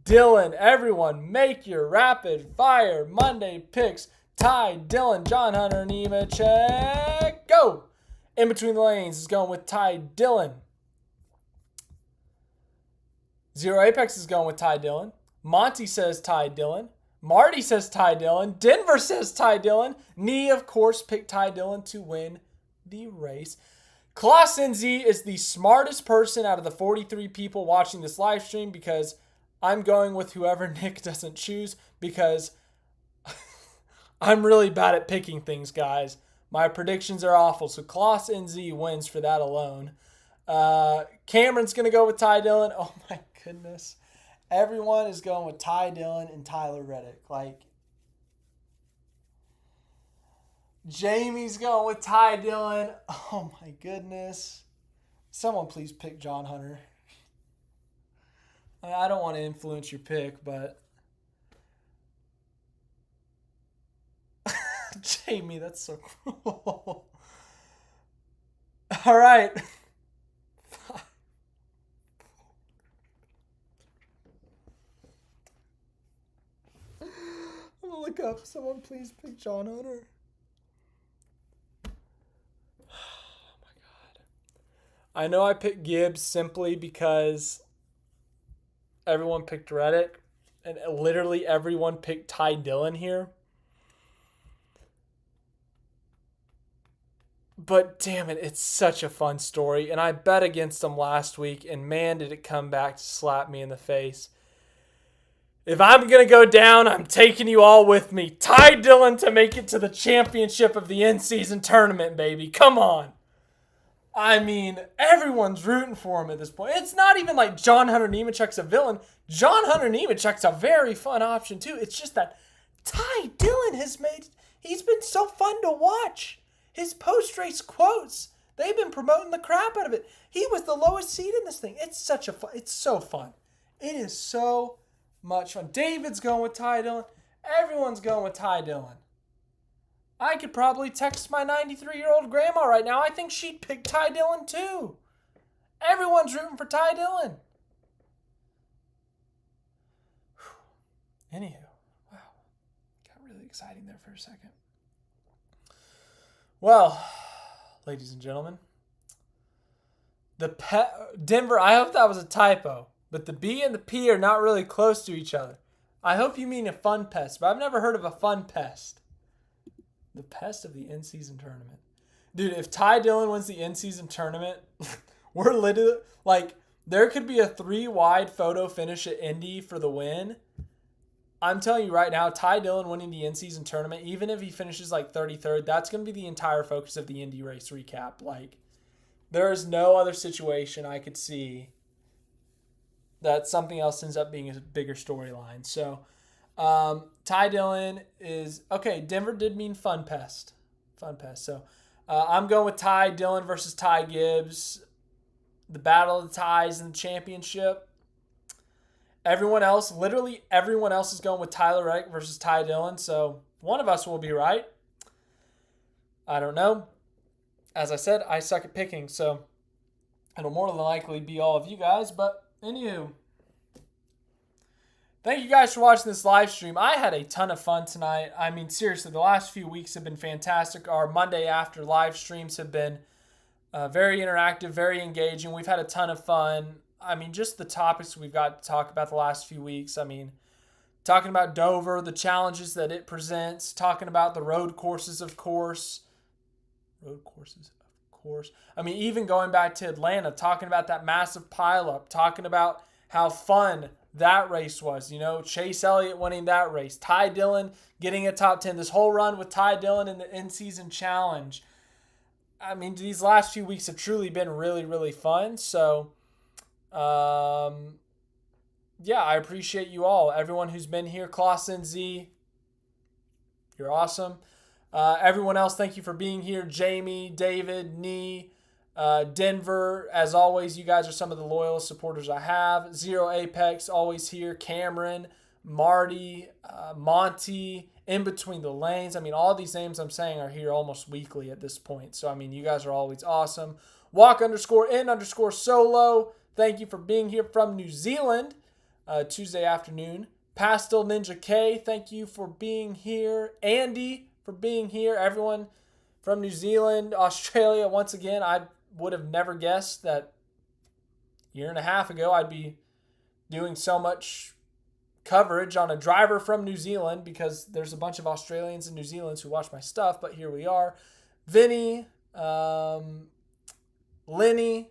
Dillon. Everyone, make your rapid fire Monday picks. Ty Dillon, John Hunter Nemechek, go! In between the lanes is going with Ty Dillon. Zero Apex is going with Ty Dillon. Monty says Ty Dillon. Marty says Ty Dillon. Denver says Ty Dillon. Nee, of course, picked Ty Dillon to win the race. Klaus NZ is the smartest person out of the 43 people watching this live stream because I'm going with whoever Nick doesn't choose because I'm really bad at picking things, guys. My predictions are awful, so Klaus NZ wins for that alone. Cameron's going to go with Ty Dillon. Oh, my goodness. Everyone is going with Ty Dillon and Tyler Reddick. Like, Jamie's going with Ty Dillon. Oh, my goodness. Someone please pick John Hunter. I don't want to influence your pick, but... Jamie, that's so cruel. All right. I'm going to look up. Someone please pick John Hunter. Oh, my God. I know I picked Gibbs simply because everyone picked Reddick, and literally everyone picked Ty Dillon here. But damn it, it's such a fun story. And I bet against them last week, and man, did it come back to slap me in the face. If I'm going to go down, I'm taking you all with me. Ty Dillon to make it to the championship of the in-season tournament, baby. Come on. I mean, everyone's rooting for him at this point. It's not even like John Hunter Nemechek's a villain. John Hunter Nemechek's a very fun option, too. It's just that Ty Dillon he's been so fun to watch. His post-race quotes, they've been promoting the crap out of it. He was the lowest seed in this thing. It's so fun. It is so much fun. David's going with Ty Dillon. Everyone's going with Ty Dillon. I could probably text my 93-year-old grandma right now. I think she'd pick Ty Dillon too. Everyone's rooting for Ty Dillon. Anywho, wow. Got really exciting there for a second. Well, ladies and gentlemen, Denver, I hope that was a typo, but the B and the P are not really close to each other. I hope you mean a fun pest, but I've never heard of a fun pest. The pest of the in-season tournament. Dude, if Ty Dillon wins the in-season tournament, we're literally, like, there could be a 3-wide photo finish at Indy for the win. I'm telling you right now, Ty Dillon winning the in-season tournament, even if he finishes like 33rd, that's going to be the entire focus of the Indy race recap. Like, there is no other situation I could see that something else ends up being a bigger storyline. So, Ty Dillon is... Okay, Denver did mean fun pest. Fun pest. So, I'm going with Ty Dillon versus Ty Gibbs. The battle of the ties in the championship. Everyone else, literally everyone else is going with Tyler Reddick versus Ty Dillon. So one of us will be right. I don't know. As I said, I suck at picking. So it'll more than likely be all of you guys. But anywho, thank you guys for watching this live stream. I had a ton of fun tonight. I mean, seriously, the last few weeks have been fantastic. Our Monday after live streams have been very interactive, very engaging. We've had a ton of fun. I mean, just the topics we've got to talk about the last few weeks. I mean, talking about Dover, the challenges that it presents, talking about the road courses, of course. Road courses, of course. I mean, even going back to Atlanta, talking about that massive pileup, talking about how fun that race was. You know, Chase Elliott winning that race, Ty Dillon getting a top 10, this whole run with Ty Dillon in the in-season challenge. I mean, these last few weeks have truly been really, really fun. So, yeah, I appreciate you all. Everyone who's been here, Clausen Z, you're awesome. Everyone else, thank you for being here. Jamie, David, Nee, Denver, as always, you guys are some of the loyalist supporters I have. Zero Apex, always here. Cameron, Marty, Monty, In Between the Lanes. I mean, all these names I'm saying are here almost weekly at this point. So, I mean, you guys are always awesome. Walk_in_solo. Thank you for being here from New Zealand. Tuesday afternoon. Pastel Ninja K, thank you for being here. Andy for being here. Everyone from New Zealand, Australia, once again, I would have never guessed that a year and a half ago I'd be doing so much coverage on a driver from New Zealand, because there's a bunch of Australians and New Zealanders who watch my stuff, but here we are. Vinny, Lenny.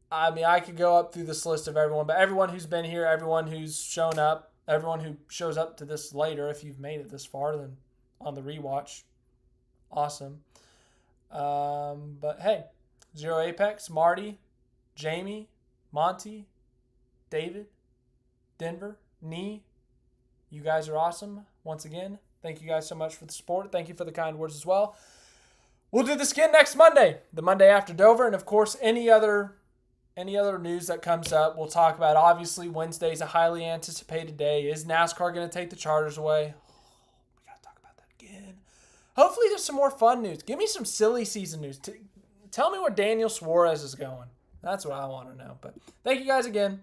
I mean, I could go up through this list of everyone, but everyone who's been here, everyone who's shown up, everyone who shows up to this later, if you've made it this far, then on the rewatch, awesome. But hey, Zero Apex, Marty, Jamie, Monty, David, Denver, Nee, you guys are awesome. Once again, thank you guys so much for the support. Thank you for the kind words as well. We'll do this again next Monday, the Monday after Dover, and of course, any other news that comes up, we'll talk about. Obviously, Wednesday's a highly anticipated day. Is NASCAR going to take the charters away? We got to talk about that again. Hopefully, there's some more fun news. Give me some silly season news. Tell me where Daniel Suarez is going. That's what I want to know. But thank you guys again.